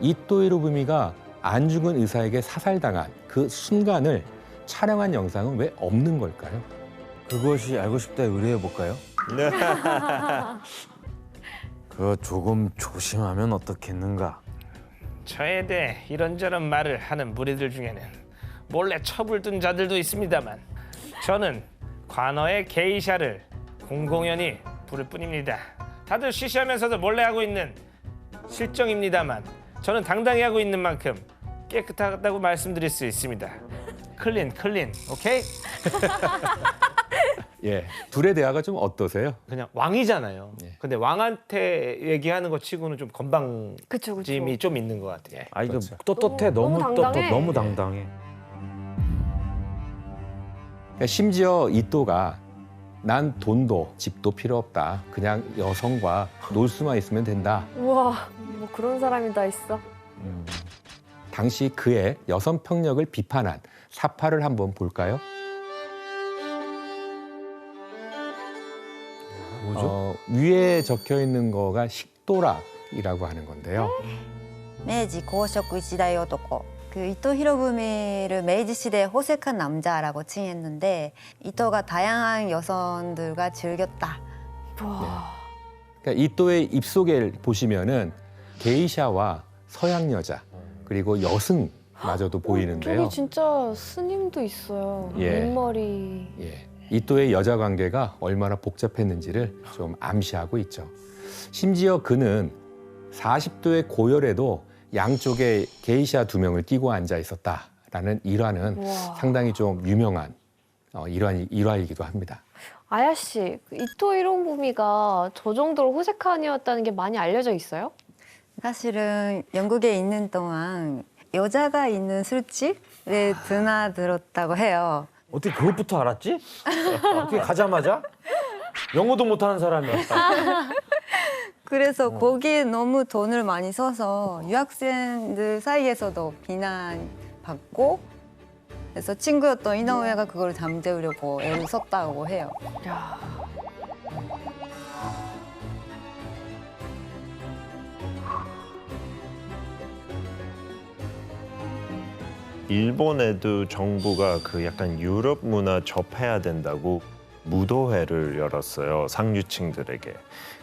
이토 히로부미가 안 죽은 의사에게 사살당한 그 순간을 촬영한 영상은 왜 없는 걸까요? 그것이 알고 싶다 의뢰해 볼까요? 그거 조금 조심하면 어떻겠는가? 저에 대해 이런저런 말을 하는 무리들 중에는 몰래 처불둔 자들도 있습니다만 저는 관어의 게이샤를 공공연히 부를 뿐입니다. 다들 쉬쉬하면서도 몰래 하고 있는 실정입니다만 저는 당당히 하고 있는 만큼 깨끗하다고 말씀드릴 수 있습니다. 클린, 오케이? 예, 둘의 대화가 좀 어떠세요? 그냥 왕이잖아요. 예. 근데 왕한테 얘기하는 것 치고는 좀 건방짐이 그쵸. 좀 있는 것 같아요. 아 이거 그렇죠. 떳떳해 너무 너무 떳떳 당당해. 너무 당당해. 그러니까 심지어 이토가 난 돈도 집도 필요 없다. 그냥 여성과 놀 수만 있으면 된다. 우와, 뭐 그런 사람이 다 있어. 당시 그의 여성 폭력을 비판한 사파를 한번 볼까요? 뭐죠? 위에 적혀 있는 거가 식도락이라고 하는 건데요. 明治公職一代男. 그 이토 히로부미를 메이지 시대에 호색한 남자라고 칭했는데 이토가 다양한 여성들과 즐겼다. 와, 그러니까 이토의 입속에 보시면은 게이샤와 서양 여자 그리고 여승마저도 보이는데요. 저기 진짜 스님도 있어요. 예. 민머리. 예, 이토의 여자 관계가 얼마나 복잡했는지를 좀 암시하고 있죠. 심지어 그는 40도의 고열에도 양쪽에 게이샤 2명을 끼고 앉아 있었다라는 일화는 우와. 상당히 좀 유명한 일화이기도 합니다. 아야 씨, 그 이토 히로부미가 저 정도로 호색한이었다는 게 많이 알려져 있어요? 사실은 영국에 있는 동안 여자가 있는 술집에 드나들었다고 해요. 어떻게 그것부터 알았지? 어떻게 가자마자? 영어도 못하는 사람이야. 그래서 거기에 너무 돈을 많이 써서 유학생들 사이에서도 비난받고 그래서 친구였던 이노우에가 그걸 잠재우려고 애를 썼다고 해요. 야, 일본에도 정부가 그 약간 유럽 문화 접해야 된다고 무도회를 열었어요, 상류층들에게.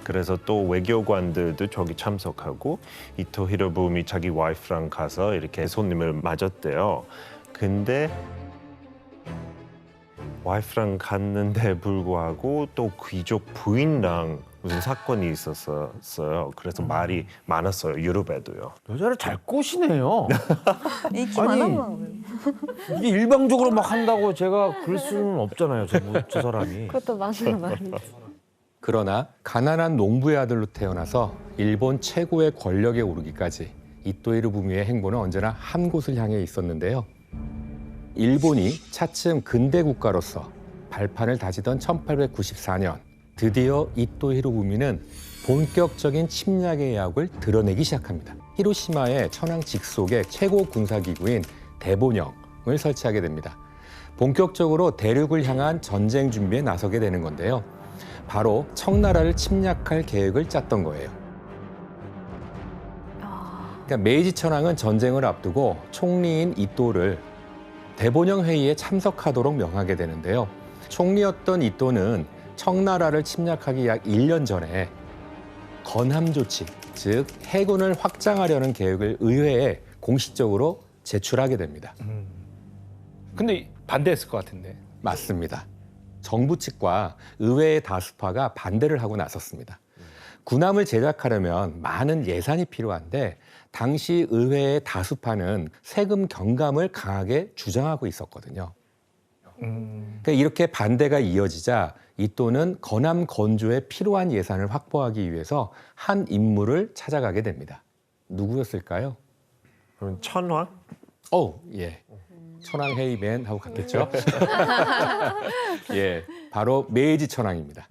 그래서 또 외교관들도 저기 참석하고 이토 히로부미 자기 와이프랑 가서 이렇게 손님을 맞았대요. 근데 와이프랑 갔는데 불구하고 또 귀족 부인랑 무슨 사건이 있었어요. 그래서 말이 많았어요, 유럽에도요. 여자를 잘 꼬시네요. 인기 아니. 많아 보여요. 이게 일방적으로 막 한다고 제가 그럴 수는 없잖아요. 저 사람이. 그것도 맞는 말이지. 그러나 가난한 농부의 아들로 태어나서 일본 최고의 권력에 오르기까지 이토 히로부미의 행보는 언제나 한 곳을 향해 있었는데요. 일본이 차츰 근대 국가로서 발판을 다지던 1894년 드디어 이토 히로부미는 본격적인 침략의 야욕을 드러내기 시작합니다. 히로시마의 천황 직속의 최고 군사기구인 대본영을 설치하게 됩니다. 본격적으로 대륙을 향한 전쟁 준비에 나서게 되는 건데요. 바로 청나라를 침략할 계획을 짰던 거예요. 그러니까 메이지 천황은 전쟁을 앞두고 총리인 이토를 대본영 회의에 참석하도록 명하게 되는데요. 총리였던 이토는 청나라를 침략하기 약 1년 전에 건함 조치, 즉 해군을 확장하려는 계획을 의회에 공식적으로 제출하게 됩니다. 근데 반대했을 것 같은데. 맞습니다. 정부 측과 의회의 다수파가 반대를 하고 나섰습니다. 군함을 제작하려면 많은 예산이 필요한데 당시 의회의 다수파는 세금 경감을 강하게 주장하고 있었거든요. 그러니까 이렇게 반대가 이어지자 이토는 건함 건조에 필요한 예산을 확보하기 위해서 한 인물을 찾아가게 됩니다. 누구였을까요? 그럼 천황? 예. 천황 헤이맨 하고 갔겠죠. 예, 바로 메이지 천황입니다.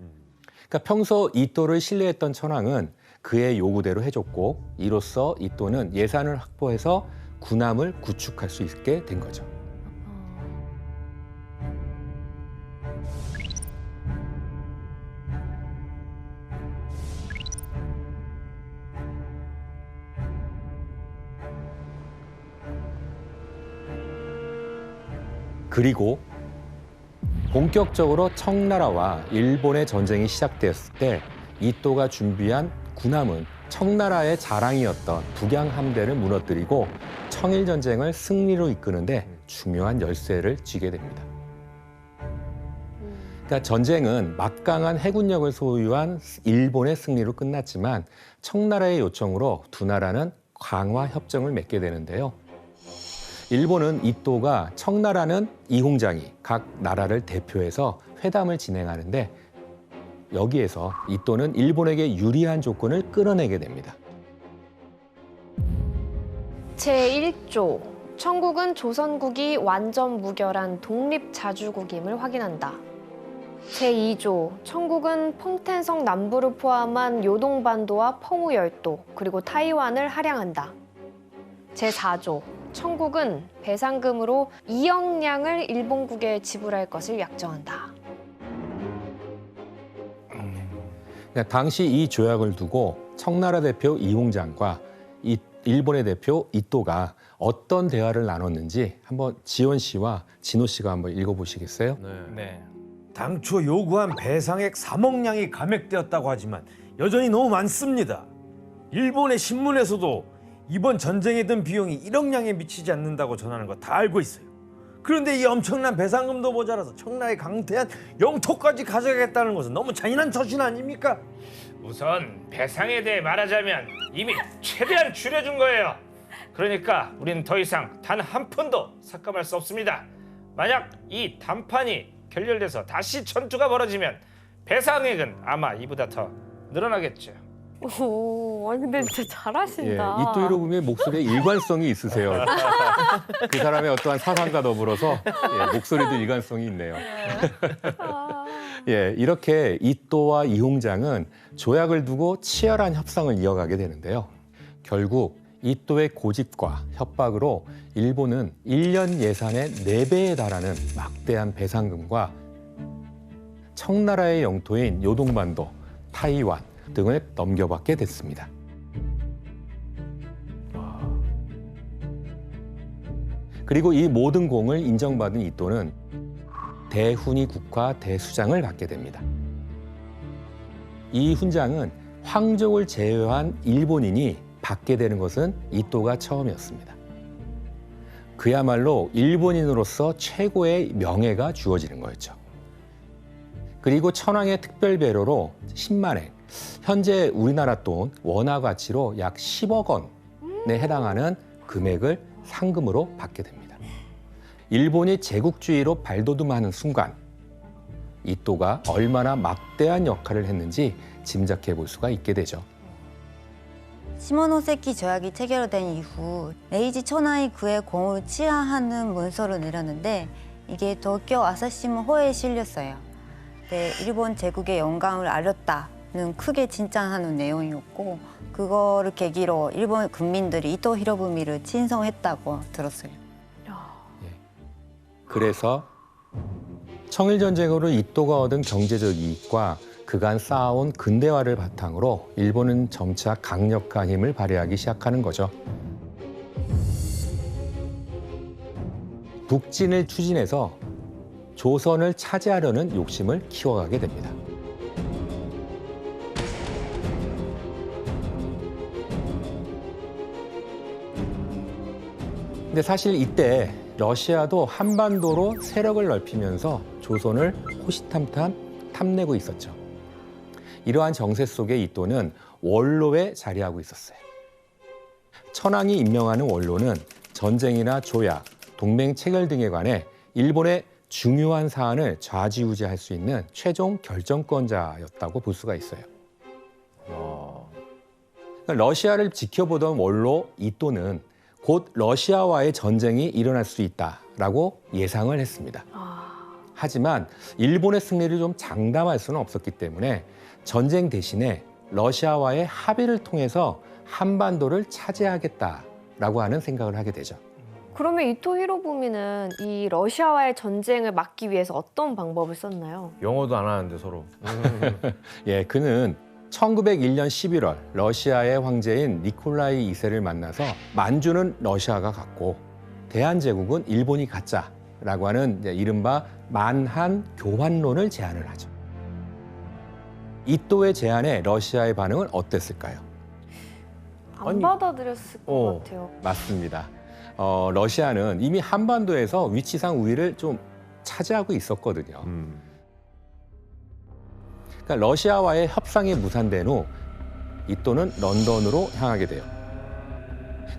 그러니까 평소 이토를 신뢰했던 천황은 그의 요구대로 해줬고 이로써 이토는 예산을 확보해서 군함을 구축할 수 있게 된 거죠. 그리고 본격적으로 청나라와 일본의 전쟁이 시작되었을 때 이토가 준비한 군함은 청나라의 자랑이었던 북양 함대를 무너뜨리고 청일 전쟁을 승리로 이끄는데 중요한 열쇠를 쥐게 됩니다. 그러니까 전쟁은 막강한 해군력을 소유한 일본의 승리로 끝났지만 청나라의 요청으로 두 나라는 강화 협정을 맺게 되는데요. 일본은 이토가 청나라는 이홍장이 각 나라를 대표해서 회담을 진행하는데 여기에서 이토는 일본에게 유리한 조건을 끌어내게 됩니다. 제1조 청국은 조선국이 완전 무결한 독립자주국임을 확인한다. 제2조 청국은 펑텐성 남부를 포함한 요동반도와 펑우열도 그리고 타이완을 할양한다. 제4조 청국은 배상금으로 2억 량을 일본국에 지불할 것을 약정한다. 그러니까 당시 이 조약을 두고 청나라 대표 이홍장과 일본의 대표 이토가 어떤 대화를 나눴는지 한번 지원 씨와 진호 씨가 한번 읽어보시겠어요? 네. 당초 요구한 배상액 3억량이 감액되었다고 하지만 여전히 너무 많습니다. 일본의 신문에서도 이번 전쟁에 든 비용이 1억량에 미치지 않는다고 전하는 거 다 알고 있어요. 그런데 이 엄청난 배상금도 모자라서 청나라의 강대한 영토까지 가져가겠다는 것은 너무 잔인한 처신 아닙니까? 우선 배상에 대해 말하자면 이미 최대한 줄여준 거예요. 그러니까 우리는 더 이상 단 한 푼도 삭감할 수 없습니다. 만약 이談판이 결렬돼서 다시 전투가 벌어지면 배상액은 아마 이보다 더 늘어나겠죠. 오, 아니 근데 진짜 예, 잘하신다. 이토 히로부미의 목소리에 일관성이 있으세요. 그 사람의 어떠한 사상과 더불어서 목소리도 일관성이 있네요. 예, 이렇게 이토와 이홍장은 조약을 두고 치열한 협상을 이어가게 되는데요. 결국 이토의 고집과 협박으로 일본은 1년 예산의 4배에 달하는 막대한 배상금과 청나라의 영토인 요동반도, 타이완 등을 넘겨받게 됐습니다. 그리고 이 모든 공을 인정받은 이토는 대훈이 국화 대수장을 받게 됩니다. 이 훈장은 황족을 제외한 일본인이 받게 되는 것은 이토가 처음이었습니다. 그야말로 일본인으로서 최고의 명예가 주어지는 거였죠. 그리고 천황의 특별 배려로 10만엔, 현재 우리나라 돈 원화 가치로 약 10억 원에 해당하는 금액을 상금으로 받게 됩니다. 일본이 제국주의로 발돋움하는 순간 이토가 얼마나 막대한 역할을 했는지 짐작해 볼 수가 있게 되죠. 시모노세키 조약이 체결된 이후 메이지 천황이 그의 공을 치하하는 문서를 내렸는데 이게 도쿄 아사시마 호에 실렸어요. 네, 일본 제국의 영광을 알렸다는 크게 칭찬하는 내용이었고 그거를 계기로 일본 국민들이 이토 히로부미를 친송했다고 들었어요. 그래서 청일전쟁으로 이토가 얻은 경제적 이익과 그간 쌓아온 근대화를 바탕으로 일본은 점차 강력한 힘을 발휘하기 시작하는 거죠. 북진을 추진해서 조선을 차지하려는 욕심을 키워가게 됩니다. 근데 사실 이때 러시아도 한반도로 세력을 넓히면서 조선을 호시탐탐 탐내고 있었죠. 이러한 정세 속에 이토는 원로에 자리하고 있었어요. 천황이 임명하는 원로는 전쟁이나 조약, 동맹 체결 등에 관해 일본의 중요한 사안을 좌지우지할 수 있는 최종 결정권자였다고 볼 수가 있어요. 러시아를 지켜보던 원로 이토는 곧 러시아와의 전쟁이 일어날 수 있다라고 예상을 했습니다. 하지만 일본의 승리를 좀 장담할 수는 없었기 때문에 전쟁 대신에 러시아와의 합의를 통해서 한반도를 차지하겠다라고 하는 생각을 하게 되죠. 그러면 이토 히로부미는 이 러시아와의 전쟁을 막기 위해서 어떤 방법을 썼나요? 영어도 안 하는데 서로. 예, 그는 1901년 11월 러시아의 황제인 니콜라이 2세를 만나서 만주는 러시아가 갖고 대한제국은 일본이 갖자 라고 하는 이제 이른바 만한 교환론을 제안을 하죠. 이또의 제안에 러시아의 반응은 어땠을까요? 안 아니, 받아들였을 것 같아요. 맞습니다. 러시아는 이미 한반도에서 위치상 우위를 좀 차지하고 있었거든요. 그러니까 러시아와의 협상이 무산된 후 이또는 런던으로 향하게 돼요.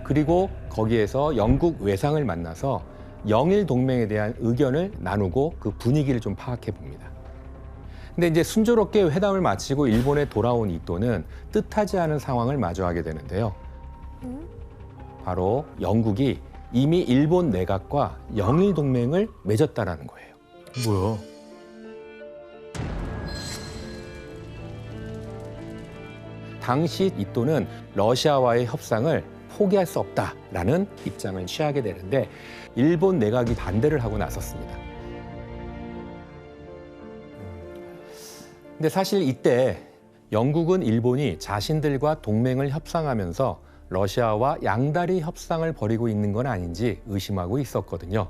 그리고 거기에서 영국 외상을 만나서 영일 동맹에 대한 의견을 나누고 그 분위기를 좀 파악해 봅니다. 근데 이제 순조롭게 회담을 마치고 일본에 돌아온 이또는 뜻하지 않은 상황을 마주하게 되는데요. 바로 영국이 이미 일본 내각과 영일 동맹을 맺었다라는 거예요. 뭐야? 당시 이또는 러시아와의 협상을 포기할 수 없다라는 입장을 취하게 되는데 일본 내각이 반대를 하고 나섰습니다. 근데 사실 이때 영국은 일본이 자신들과 동맹을 협상하면서 러시아와 양다리 협상을 벌이고 있는 건 아닌지 의심하고 있었거든요.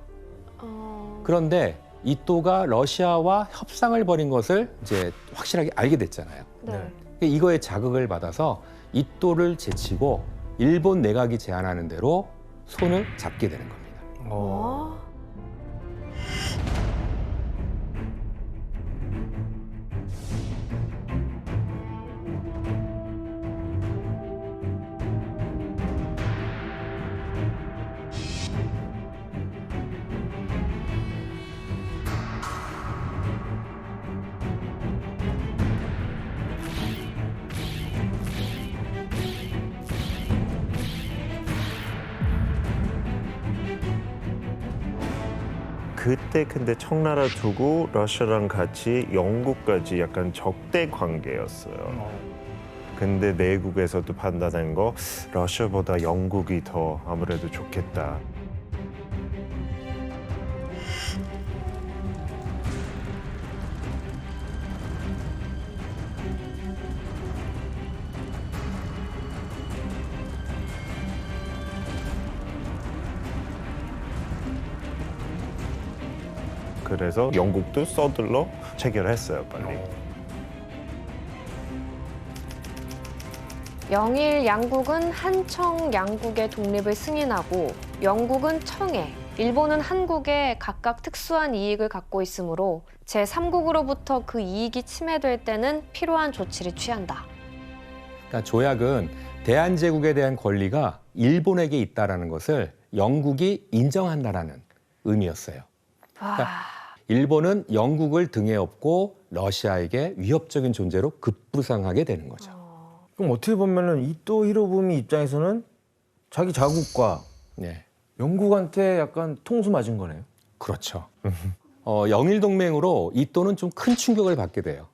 그런데 이또가 러시아와 협상을 벌인 것을 이제 확실하게 알게 됐잖아요. 네. 이거에 자극을 받아서 이또를 제치고 일본 내각이 제안하는 대로 손을 잡게 되는 겁니다. 와. 그때 근데 청나라 두고 러시아랑 같이 영국까지 약간 적대 관계였어요. 근데 내국에서도 판단한 거 러시아보다 영국이 더 아무래도 좋겠다. 그래서 영국도 서둘러 체결했어요, 빨리. 영일 양국은 한청 양국의 독립을 승인하고 영국은 청해, 일본은 한국에 각각 특수한 이익을 갖고 있으므로 제3국으로부터 그 이익이 침해될 때는 필요한 조치를 취한다. 그러니까 조약은 대한제국에 대한 권리가 일본에게 있다라는 것을 영국이 인정한다라는 의미였어요. 와. 일본은 영국을 등에 업고 러시아에게 위협적인 존재로 급부상하게 되는 거죠. 그럼 어떻게 보면은 이또 히로부미 입장에서는 자기 자국과 네, 영국한테 약간 통수 맞은 거네요. 그렇죠. 영일 동맹으로 이또는 좀 큰 충격을 받게 돼요.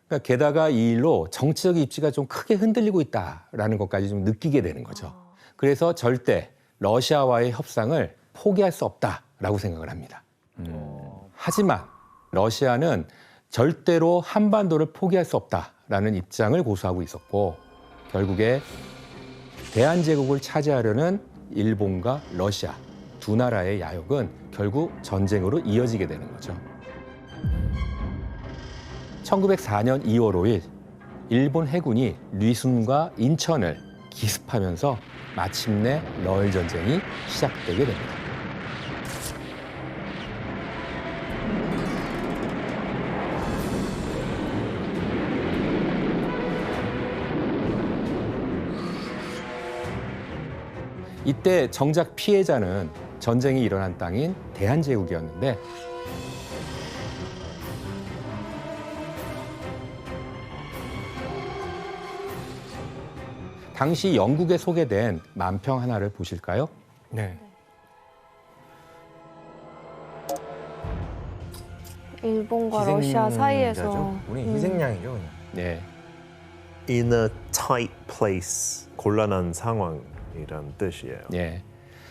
그러니까 게다가 이 일로 정치적 입지가 좀 크게 흔들리고 있다라는 것까지 좀 느끼게 되는 거죠. 그래서 절대 러시아와의 협상을 포기할 수 없다라고 생각을 합니다. 하지만 러시아는 절대로 한반도를 포기할 수 없다라는 입장을 고수하고 있었고 결국에 대한제국을 차지하려는 일본과 러시아 두 나라의 야욕은 결국 전쟁으로 이어지게 되는 거죠. 1904년 2월 5일 일본 해군이 리순과 인천을 기습하면서 마침내 러일 전쟁이 시작되게 됩니다. 이때 정작 피해자는 전쟁이 일어난 땅인 대한제국이었는데 당시 영국에 소개된 만평 하나를 보실까요? 네. 일본과 러시아 사이에서 희생자죠? 우리 희생양이죠, 그냥. 네. In a tight place. 곤란한 상황이란 뜻이에요. 예.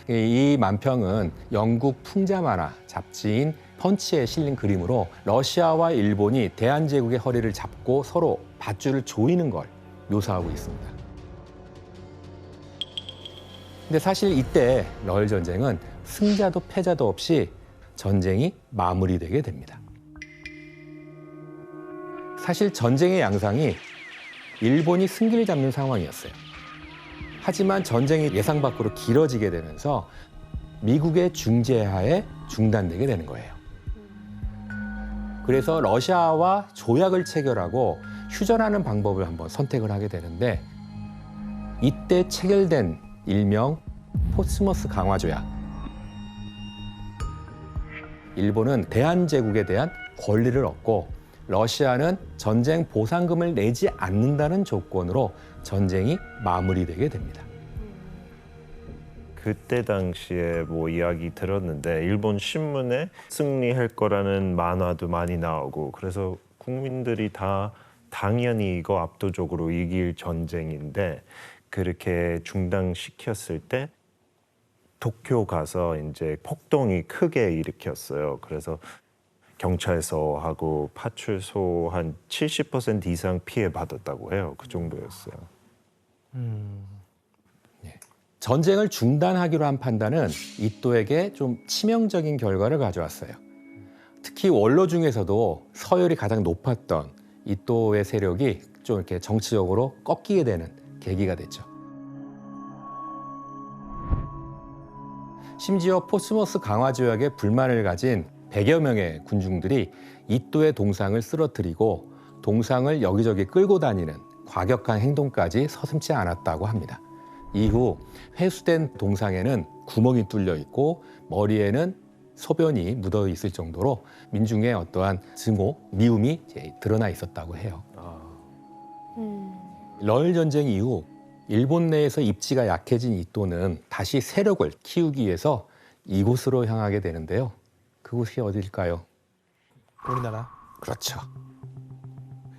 이 만평은 영국 풍자 만화 잡지인 펀치에 실린 그림으로 러시아와 일본이 대한제국의 허리를 잡고 서로 밧줄을 조이는 걸 묘사하고 있습니다. 근데 사실 이때 러일 전쟁은 승자도 패자도 없이 전쟁이 마무리되게 됩니다. 사실 전쟁의 양상이 일본이 승기를 잡는 상황이었어요. 하지만 전쟁이 예상 밖으로 길어지게 되면서 미국의 중재하에 중단되게 되는 거예요. 그래서 러시아와 조약을 체결하고 휴전하는 방법을 한번 선택을 하게 되는데 이때 체결된 일명 포츠머스 강화 조약. 일본은 대한제국에 대한 권리를 얻고 러시아는 전쟁 보상금을 내지 않는다는 조건으로 전쟁이 마무리되게 됩니다. 그때 당시에 뭐 이야기 들었는데 일본 신문에 승리할 거라는 만화도 많이 나오고 그래서 국민들이 다 당연히 이거 압도적으로 이길 전쟁인데 그렇게 중단시켰을 때 도쿄 가서 이제 폭동이 크게 일으켰어요. 그래서 경찰서하고 파출소 한 70% 이상 피해 받았다고 해요. 그 정도였어요. 전쟁을 중단하기로 한 판단은 이토에게 좀 치명적인 결과를 가져왔어요. 특히 원로 중에서도 서열이 가장 높았던 이토의 세력이 좀 이렇게 정치적으로 꺾이게 되는 계기가 됐죠. 심지어 포츠머스 강화 조약에 불만을 가진 100여 명의 군중들이 이토의 동상을 쓰러뜨리고 동상을 여기저기 끌고 다니는 과격한 행동까지 서슴지 않았다고 합니다. 이후 회수된 동상에는 구멍이 뚫려 있고 머리에는 소변이 묻어 있을 정도로 민중의 어떠한 증오, 미움이 드러나 있었다고 해요. 러일 전쟁 이후 일본 내에서 입지가 약해진 이토는 다시 세력을 키우기 위해서 이곳으로 향하게 되는데요. 그곳이 어딜까요? 우리나라. 그렇죠.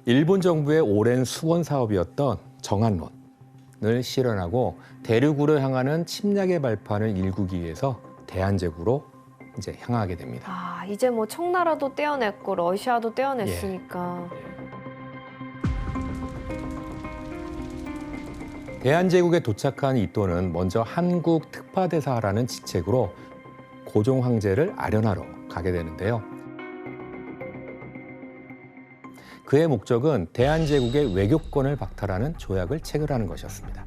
일본 정부의 오랜 수원 사업이었던 정한론을 실현하고 대륙으로 향하는 침략의 발판을 일구기 위해서 대한제국으로 이제 향하게 됩니다. 아, 이제 뭐 청나라도 떼어냈고 러시아도 떼어냈으니까. 대한제국에 도착한 이토는 먼저 한국 특파대사라는 직책으로 고종 황제를 아련하러 가게 되는데요. 그의 목적은 대한제국의 외교권을 박탈하는 조약을 체결하는 것이었습니다.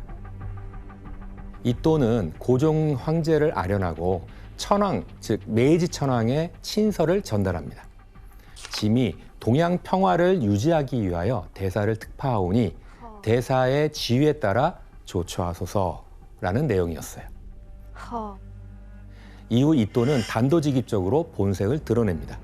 이토는 고종 황제를 아련하고 천황, 즉 메이지 천황의 친서를 전달합니다. 짐이 동양 평화를 유지하기 위하여 대사를 특파하오니 대사의 지휘에 따라 조처하소서라는 내용이었어요. 허. 이후 이토는 단도직입적으로 본색을 드러냅니다.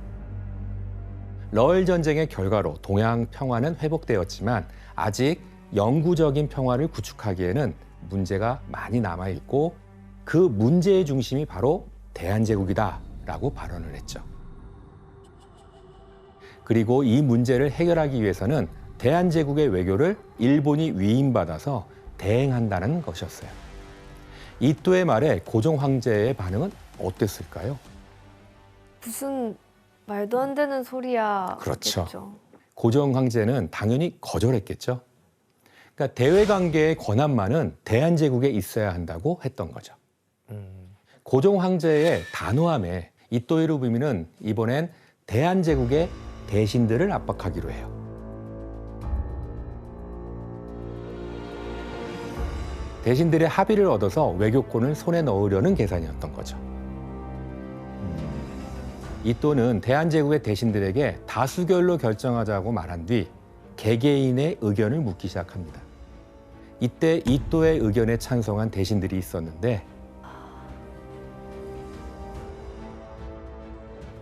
러일 전쟁의 결과로 동양 평화는 회복되었지만 아직 영구적인 평화를 구축하기에는 문제가 많이 남아있고 그 문제의 중심이 바로 대한제국이다라고 발언을 했죠. 그리고 이 문제를 해결하기 위해서는 대한제국의 외교를 일본이 위임받아서 대행한다는 것이었어요. 이토의 말에 고종 황제의 반응은 어땠을까요? 무슨 말도 안 되는 소리야. 그렇죠. 그랬죠. 고종 황제는 당연히 거절했겠죠. 그러니까 대외 관계의 권한만은 대한제국에 있어야 한다고 했던 거죠. 고종 황제의 단호함에 이토 히로부미는 이번엔 대한제국의 대신들을 압박하기로 해요. 대신들의 합의를 얻어서 외교권을 손에 넣으려는 계산이었던 거죠. 이토는 대한제국의 대신들에게 다수결로 결정하자고 말한 뒤 개개인의 의견을 묻기 시작합니다. 이때 이토의 의견에 찬성한 대신들이 있었는데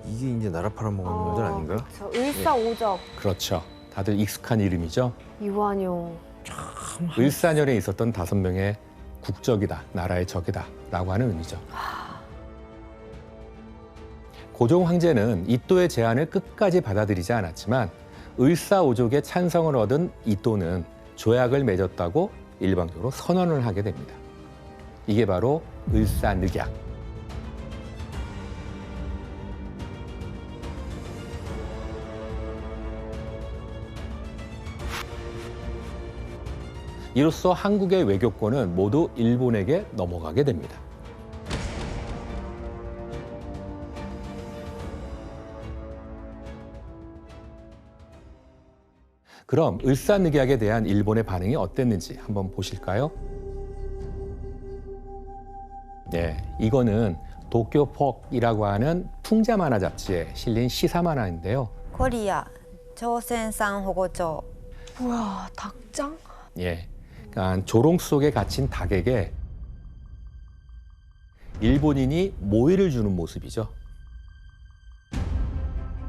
이게 이제 나라 팔아먹는 여자 아닌가? 그렇죠. 을사오적, 그렇죠. 다들 익숙한 이름이죠. 이완용. 을사년에 있었던 5명의 국적이다, 나라의 적이다 라고 하는 의미죠. 고종 황제는 이토의 제안을 끝까지 받아들이지 않았지만 을사오족의 찬성을 얻은 이토는 조약을 맺었다고 일방적으로 선언을 하게 됩니다. 이게 바로 을사늑약. 이로써 한국의 외교권은 모두 일본에게 넘어가게 됩니다. 그럼 을사늑약에 대한 일본의 반응이 어땠는지 한번 보실까요? 네, 이거는 도쿄폭이라고 하는 풍자 만화 잡지에 실린 시사 만화인데요. 코리아朝鮮産保護庁 뭐야, 닭장? 예, 그러니까 조롱 속에 갇힌 닭에게 일본인이 모이를 주는 모습이죠.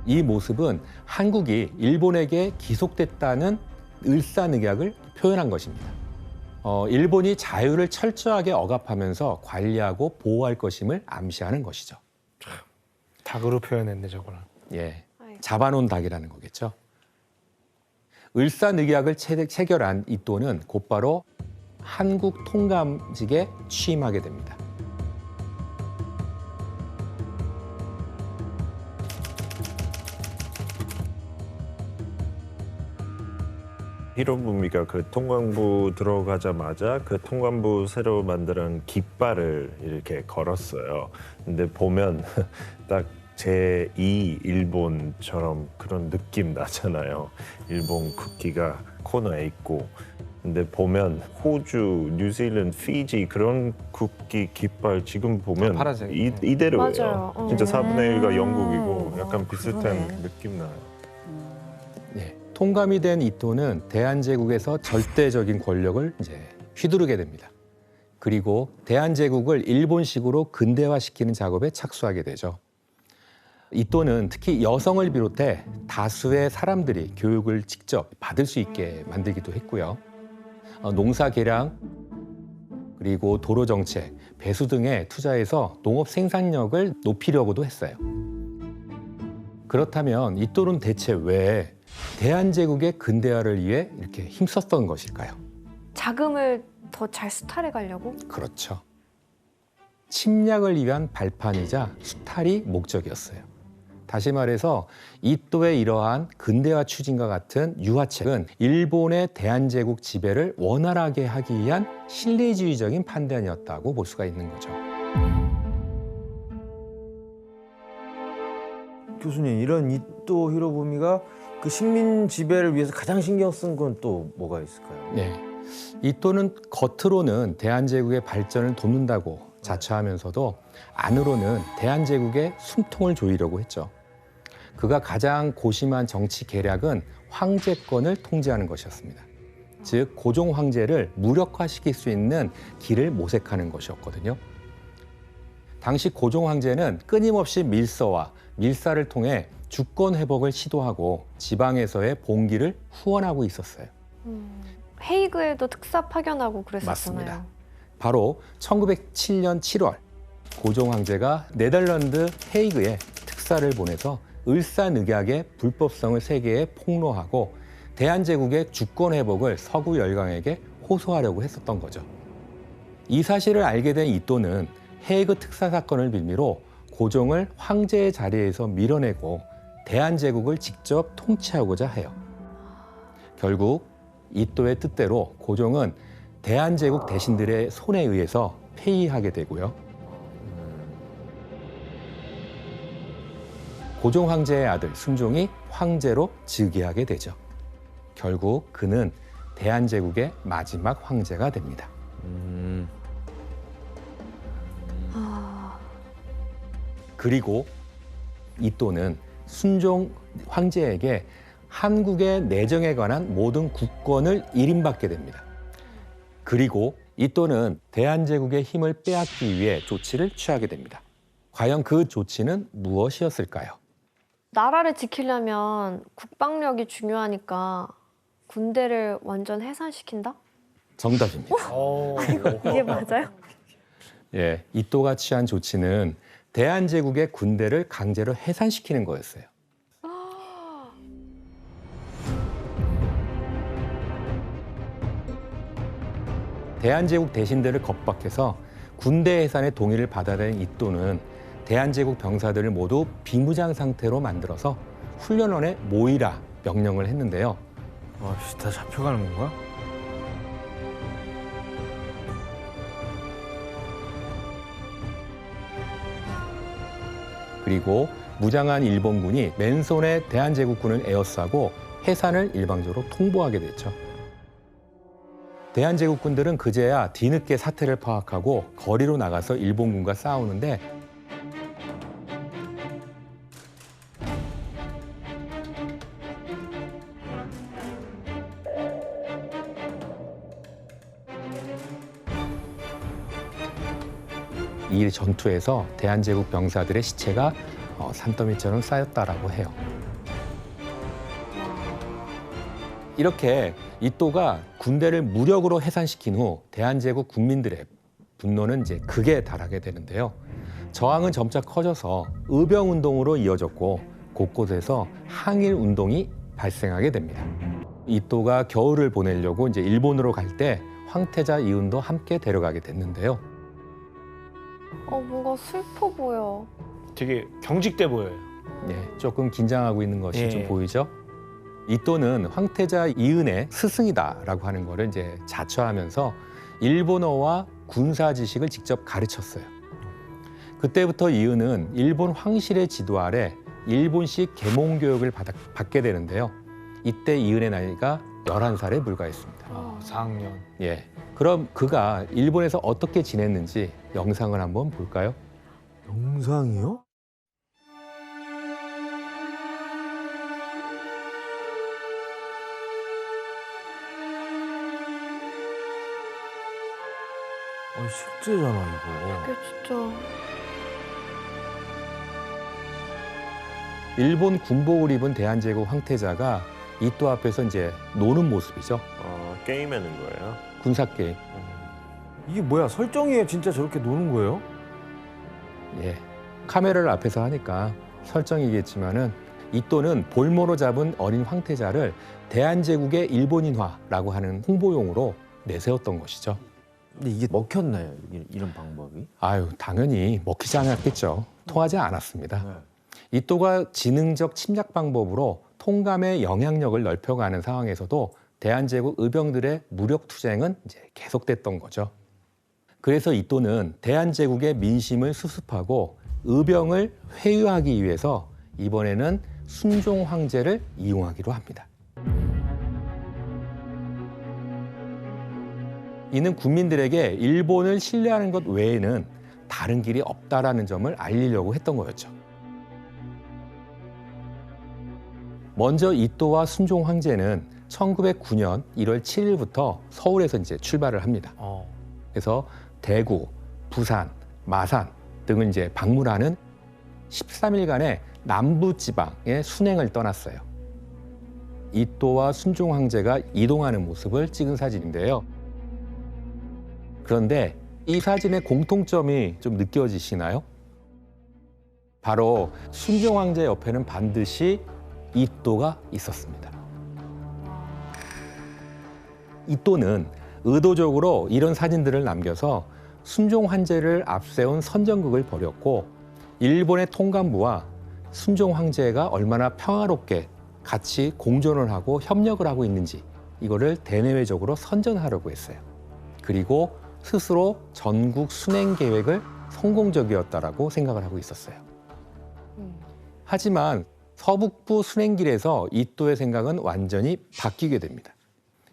이 모습은 한국이 일본에게 기속됐다는 을사늑약을 표현한 것입니다. 일본이 자유를 철저하게 억압하면서 관리하고 보호할 것임을 암시하는 것이죠. 닭으로 표현했네 저거는. 예, 잡아놓은 닭이라는 거겠죠. 을사늑약을 체결한 이또는 곧바로 한국 통감직에 취임하게 됩니다. 히로부미가 그 통감부 들어가자마자 그 통감부 새로 만든 깃발을 이렇게 걸었어요. 근데 보면 딱 제2 일본처럼 그런 느낌 나잖아요. 일본 국기가 코너에 있고. 근데 보면 호주, 뉴질랜드, 피지 그런 국기 깃발 지금 보면 파란색. 이대로예요. 맞아요. 진짜 4분의 1가 영국이고 약간 비슷한 그러네. 느낌 나요. 네, 통감이 된 이토는 대한제국에서 절대적인 권력을 이제 휘두르게 됩니다. 그리고 대한제국을 일본식으로 근대화시키는 작업에 착수하게 되죠. 이토는 특히 여성을 비롯해 다수의 사람들이 교육을 직접 받을 수 있게 만들기도 했고요. 농사 개량, 그리고 도로 정책, 배수 등에 투자해서 농업 생산력을 높이려고도 했어요. 그렇다면 이토는 대체 왜 대한제국의 근대화를 위해 이렇게 힘썼던 것일까요? 자금을 더 잘 수탈해 가려고? 그렇죠. 침략을 위한 발판이자 수탈이 목적이었어요. 다시 말해서 이또의 이러한 근대화 추진과 같은 유화책은 일본의 대한제국 지배를 원활하게 하기 위한 신뢰주의적인 판단이었다고 볼 수가 있는 거죠. 교수님, 이런 이또 히로부미가 그 식민 지배를 위해서 가장 신경 쓴 건 또 뭐가 있을까요? 네, 이또는 겉으로는 대한제국의 발전을 돕는다고 자처하면서도 안으로는 대한제국의 숨통을 조이려고 했죠. 그가 가장 고심한 정치 계략은 황제권을 통제하는 것이었습니다. 즉 고종 황제를 무력화시킬 수 있는 길을 모색하는 것이었거든요. 당시 고종 황제는 끊임없이 밀서와 밀사를 통해 주권 회복을 시도하고 지방에서의 봉기를 후원하고 있었어요. 헤이그에도 특사 파견하고 그랬었잖아요. 맞습니다. 바로 1907년 7월 고종 황제가 네덜란드 헤이그에 특사를 보내서 을사늑약의 불법성을 세계에 폭로하고 대한제국의 주권 회복을 서구 열강에게 호소하려고 했었던 거죠. 이 사실을 알게 된 이또는 헤이그 특사 사건을 빌미로 고종을 황제의 자리에서 밀어내고 대한제국을 직접 통치하고자 해요. 결국 이또의 뜻대로 고종은 대한제국 대신들의 손에 의해서 폐위하게 되고요. 고종 황제의 아들 순종이 황제로 즉위하게 되죠. 결국 그는 대한제국의 마지막 황제가 됩니다. 그리고 이또는 순종 황제에게 한국의 내정에 관한 모든 국권을 일임받게 됩니다. 그리고 이또는 대한제국의 힘을 빼앗기 위해 조치를 취하게 됩니다. 과연 그 조치는 무엇이었을까요? 나라를 지키려면 국방력이 중요하니까 군대를 완전 해산시킨다? 정답입니다. 이게 맞아요? 예, 이또가 취한 조치는 대한제국의 군대를 강제로 해산시키는 거였어요. 대한제국 대신들을 겁박해서 군대 해산의 동의를 받아낸 이또는 대한제국 병사들을 모두 비무장 상태로 만들어서 훈련원에 모이라 명령을 했는데요. 와, 다 잡혀가는 건가? 그리고 무장한 일본군이 맨손에 대한제국군을 에워싸고 해산을 일방적으로 통보하게 됐죠. 대한제국군들은 그제야 뒤늦게 사태를 파악하고 거리로 나가서 일본군과 싸우는데 이 전투에서 대한제국 병사들의 시체가 산더미처럼 쌓였다라고 해요. 이렇게 이또가 군대를 무력으로 해산시킨 후 대한제국 국민들의 분노는 이제 극에 달하게 되는데요. 저항은 점차 커져서 의병운동으로 이어졌고 곳곳에서 항일운동이 발생하게 됩니다. 이또가 겨울을 보내려고 이제 일본으로 갈 때 황태자 이은도 함께 데려가게 됐는데요. 뭔가 슬퍼 보여. 되게 경직돼 보여요. 예, 조금 긴장하고 있는 것이 예. 좀 보이죠? 이또는 황태자 이은의 스승이다라고 하는 거를 이제 자처하면서 일본어와 군사 지식을 직접 가르쳤어요. 그때부터 이은은 일본 황실의 지도 아래 일본식 계몽 교육을 받게 되는데요. 이때 이은의 나이가 11살에 불과했습니다. 4학년. 예. 그럼 그가 일본에서 어떻게 지냈는지 영상을 한번 볼까요? 영상이요? 실제잖아 이거. 이게 진짜. 일본 군복을 입은 대한제국 황태자가 이또 앞에서 이제 노는 모습이죠. 게임하는 거예요. 군사 게임. 이게 뭐야? 설정이에 진짜 저렇게 노는 거예요? 예. 카메라를 앞에서 하니까 설정이겠지만은 이또는 볼모로 잡은 어린 황태자를 대한제국의 일본인화라고 하는 홍보용으로 내세웠던 것이죠. 근데 이게 먹혔나요? 이런 방법이? 아유, 당연히 먹히지 않았겠죠. 통하지 않았습니다. 네. 이또가 지능적 침략 방법으로 통감의 영향력을 넓혀가는 상황에서도 대한제국 의병들의 무력 투쟁은 이제 계속됐던 거죠. 그래서 이또는 대한제국의 민심을 수습하고 의병을 회유하기 위해서 이번에는 순종 황제를 이용하기로 합니다. 이는 국민들에게 일본을 신뢰하는 것 외에는 다른 길이 없다라는 점을 알리려고 했던 거였죠. 먼저 이또와 순종 황제는 1909년 1월 7일부터 서울에서 이제 출발을 합니다. 그래서 대구, 부산, 마산 등을 이제 방문하는 13일간의 남부 지방의 순행을 떠났어요. 이또와 순종 황제가 이동하는 모습을 찍은 사진인데요. 그런데 이 사진의 공통점이 좀 느껴지시나요? 바로 순종 황제 옆에는 반드시 이또가 있었습니다. 이또는 의도적으로 이런 사진들을 남겨서 순종 황제를 앞세운 선전극을 벌였고 일본의 통감부와 순종 황제가 얼마나 평화롭게 같이 공존을 하고 협력을 하고 있는지 이거를 대내외적으로 선전하려고 했어요. 그리고 스스로 전국 순행 계획을 성공적이었다라고 생각을 하고 있었어요. 하지만 서북부 순행길에서 이또의 생각은 완전히 바뀌게 됩니다.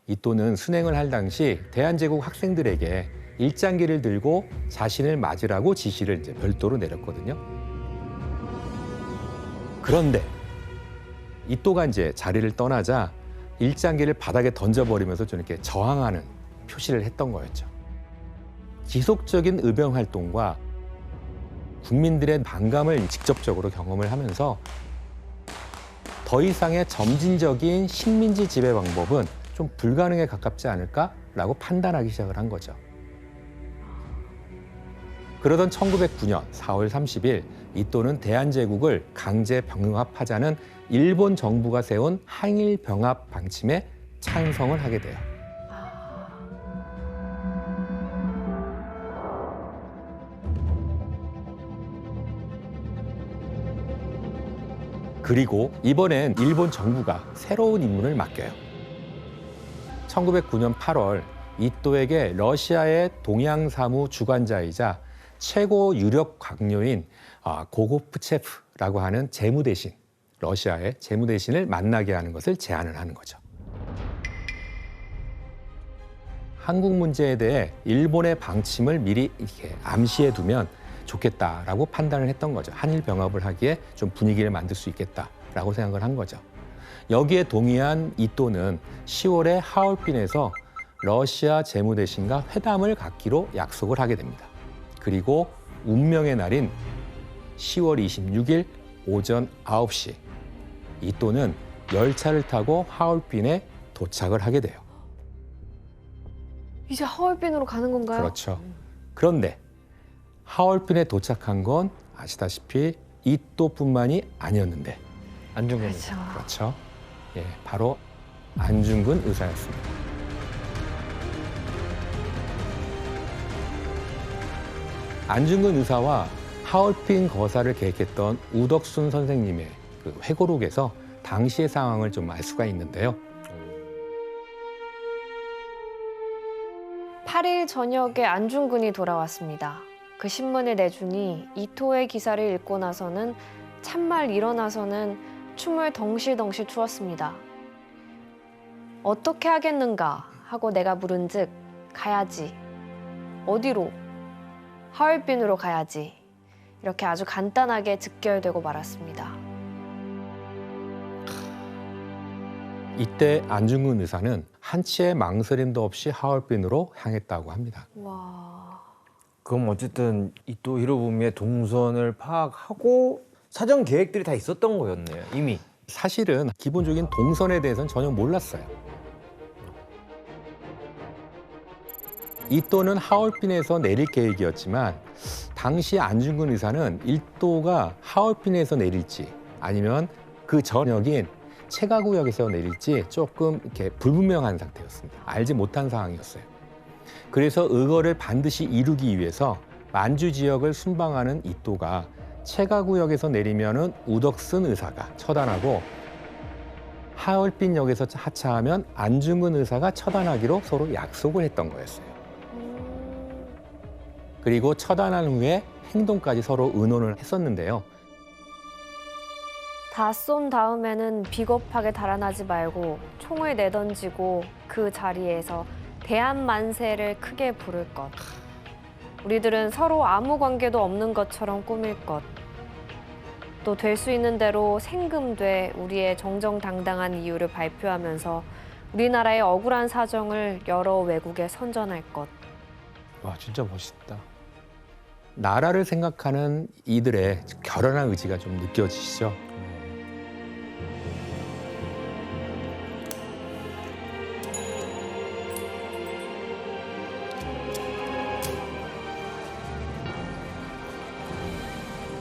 이또는 순행을 할 당시 대한제국 학생들에게 일장기를 들고 자신을 맞으라고 지시를 이제 별도로 내렸거든요. 그런데 이또가 이제 자리를 떠나자 일장기를 바닥에 던져버리면서 좀 이렇게 저항하는 표시를 했던 거였죠. 지속적인 의병 활동과 국민들의 반감을 직접적으로 경험을 하면서 더 이상의 점진적인 식민지 지배 방법은 좀 불가능에 가깝지 않을까라고 판단하기 시작을 한 거죠. 그러던 1909년 4월 30일 이또는 대한제국을 강제 병합하자는 일본 정부가 세운 항일 병합 방침에 찬성을 하게 돼요. 그리고 이번엔 일본 정부가 새로운 임무를 맡겨요. 1909년 8월 이또에게 러시아의 동양사무 주관자이자 최고 유력 관료인 고고프체프라고 하는 재무 대신 러시아의 재무대신을 만나게 하는 것을 제안을 하는 거죠. 한국 문제에 대해 일본의 방침을 미리 이렇게 암시해 두면 좋겠다라고 판단을 했던 거죠. 한일 병합을 하기에 좀 분위기를 만들 수 있겠다라고 생각을 한 거죠. 여기에 동의한 이토는 10월에 하얼빈에서 러시아 재무대신과 회담을 갖기로 약속을 하게 됩니다. 그리고 운명의 날인 10월 26일 오전 9시 이토는 열차를 타고 하얼빈에 도착을 하게 돼요. 이제 하얼빈으로 가는 건가요? 그렇죠. 그런데 하얼빈에 도착한 건 아시다시피 이토뿐만이 아니었는데 안중근 그렇죠. 그렇죠. 예, 바로 안중근 의사였습니다. 안중근 의사와 하얼빈 거사를 계획했던 우덕순 선생님의 그 회고록에서 당시의 상황을 좀 알 수가 있는데요. 8일 저녁에 안중근이 돌아왔습니다. 그 신문을 내주니 이토의 기사를 읽고 나서는 참말 일어나서는 춤을 덩실덩실 추었습니다. 어떻게 하겠는가 하고 내가 물은즉 가야지. 어디로? 하얼빈으로 가야지. 이렇게 아주 간단하게 즉결되고 말았습니다. 이때 안중근 의사는 한치의 망설임도 없이 하얼빈으로 향했다고 합니다. 와. 그럼 어쨌든 이토 히로부미의 동선을 파악하고 사전 계획들이 다 있었던 거였네요, 이미. 사실은 기본적인 동선에 대해서는 전혀 몰랐어요. 이토는 하얼빈에서 내릴 계획이었지만 당시 안중근 의사는 일도가 하얼빈에서 내릴지 아니면 그 저녁인 체가구역에서 내릴지 조금 이렇게 불분명한 상태였습니다. 알지 못한 상황이었어요. 그래서 의거를 반드시 이루기 위해서 만주 지역을 순방하는 이토가 체가구역에서 내리면은 우덕순 의사가 처단하고 하얼빈역에서 하차하면 안중근 의사가 처단하기로 서로 약속을 했던 거였어요. 그리고 처단한 후에 행동까지 서로 의논을 했었는데요. 다 쏜 다음에는 비겁하게 달아나지 말고 총을 내던지고 그 자리에서 대한만세를 크게 부를 것. 우리들은 서로 아무 관계도 없는 것처럼 꾸밀 것. 또 될 수 있는 대로 생금돼 우리의 정정당당한 이유를 발표하면서 우리나라의 억울한 사정을 여러 외국에 선전할 것. 와, 진짜 멋있다. 나라를 생각하는 이들의 결연한 의지가 좀 느껴지시죠?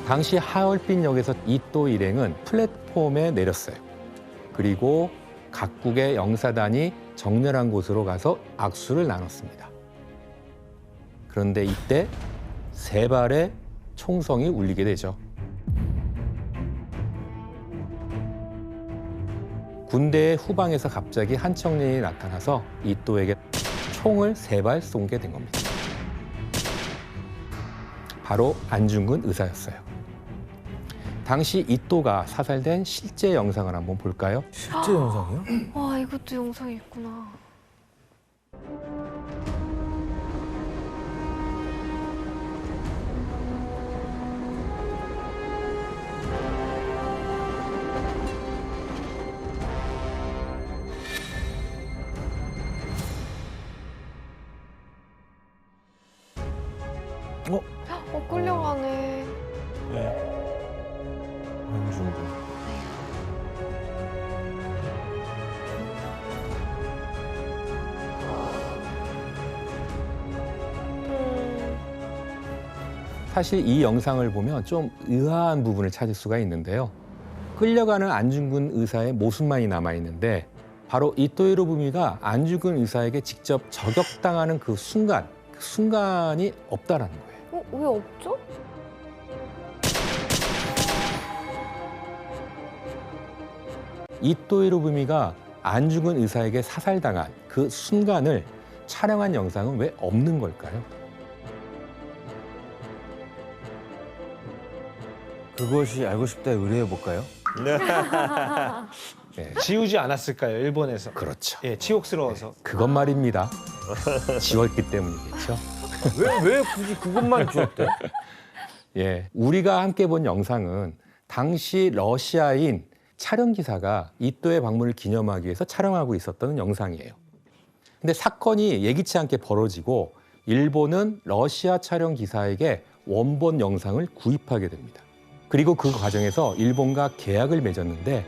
당시 하얼빈역에서 이토 일행은 플랫폼에 내렸어요. 그리고 각국의 영사단이 정렬한 곳으로 가서 악수를 나눴습니다. 그런데 이때 세 발의 총성이 울리게 되죠. 군대의 후방에서 갑자기 한 청년이 나타나서 이토에게 총을 세 발 쏜게 된 겁니다. 바로 안중근 의사였어요. 당시 이토가 사살된 실제 영상을 한번 볼까요? 실제 영상이요? 와, 이것도 영상이 있구나. 끌려가네. 안중근. 사실 이 영상을 보면 좀 의아한 부분을 찾을 수가 있는데요. 끌려가는 안중근 의사의 모습만이 남아있는데 바로 이토 히로부미가 안중근 의사에게 직접 저격당하는 그 순간이 없다라는 거예요. 왜 없죠? 이토 히로부미가 안중근 의사에게 사살당한 그 순간을 촬영한 영상은 왜 없는 걸까요? 그것이 알고 싶다 의뢰해 볼까요? 지우지 않았을까요, 일본에서? 그렇죠. 예, 치욕스러워서. 그것 말입니다. 지웠기 때문이겠죠. 왜 굳이 그것만 주었대? 예, 우리가 함께 본 영상은 당시 러시아인 촬영 기사가 이또의 방문을 기념하기 위해서 촬영하고 있었던 영상이에요. 근데 사건이 예기치 않게 벌어지고 일본은 러시아 촬영 기사에게 원본 영상을 구입하게 됩니다. 그리고 그 과정에서 일본과 계약을 맺었는데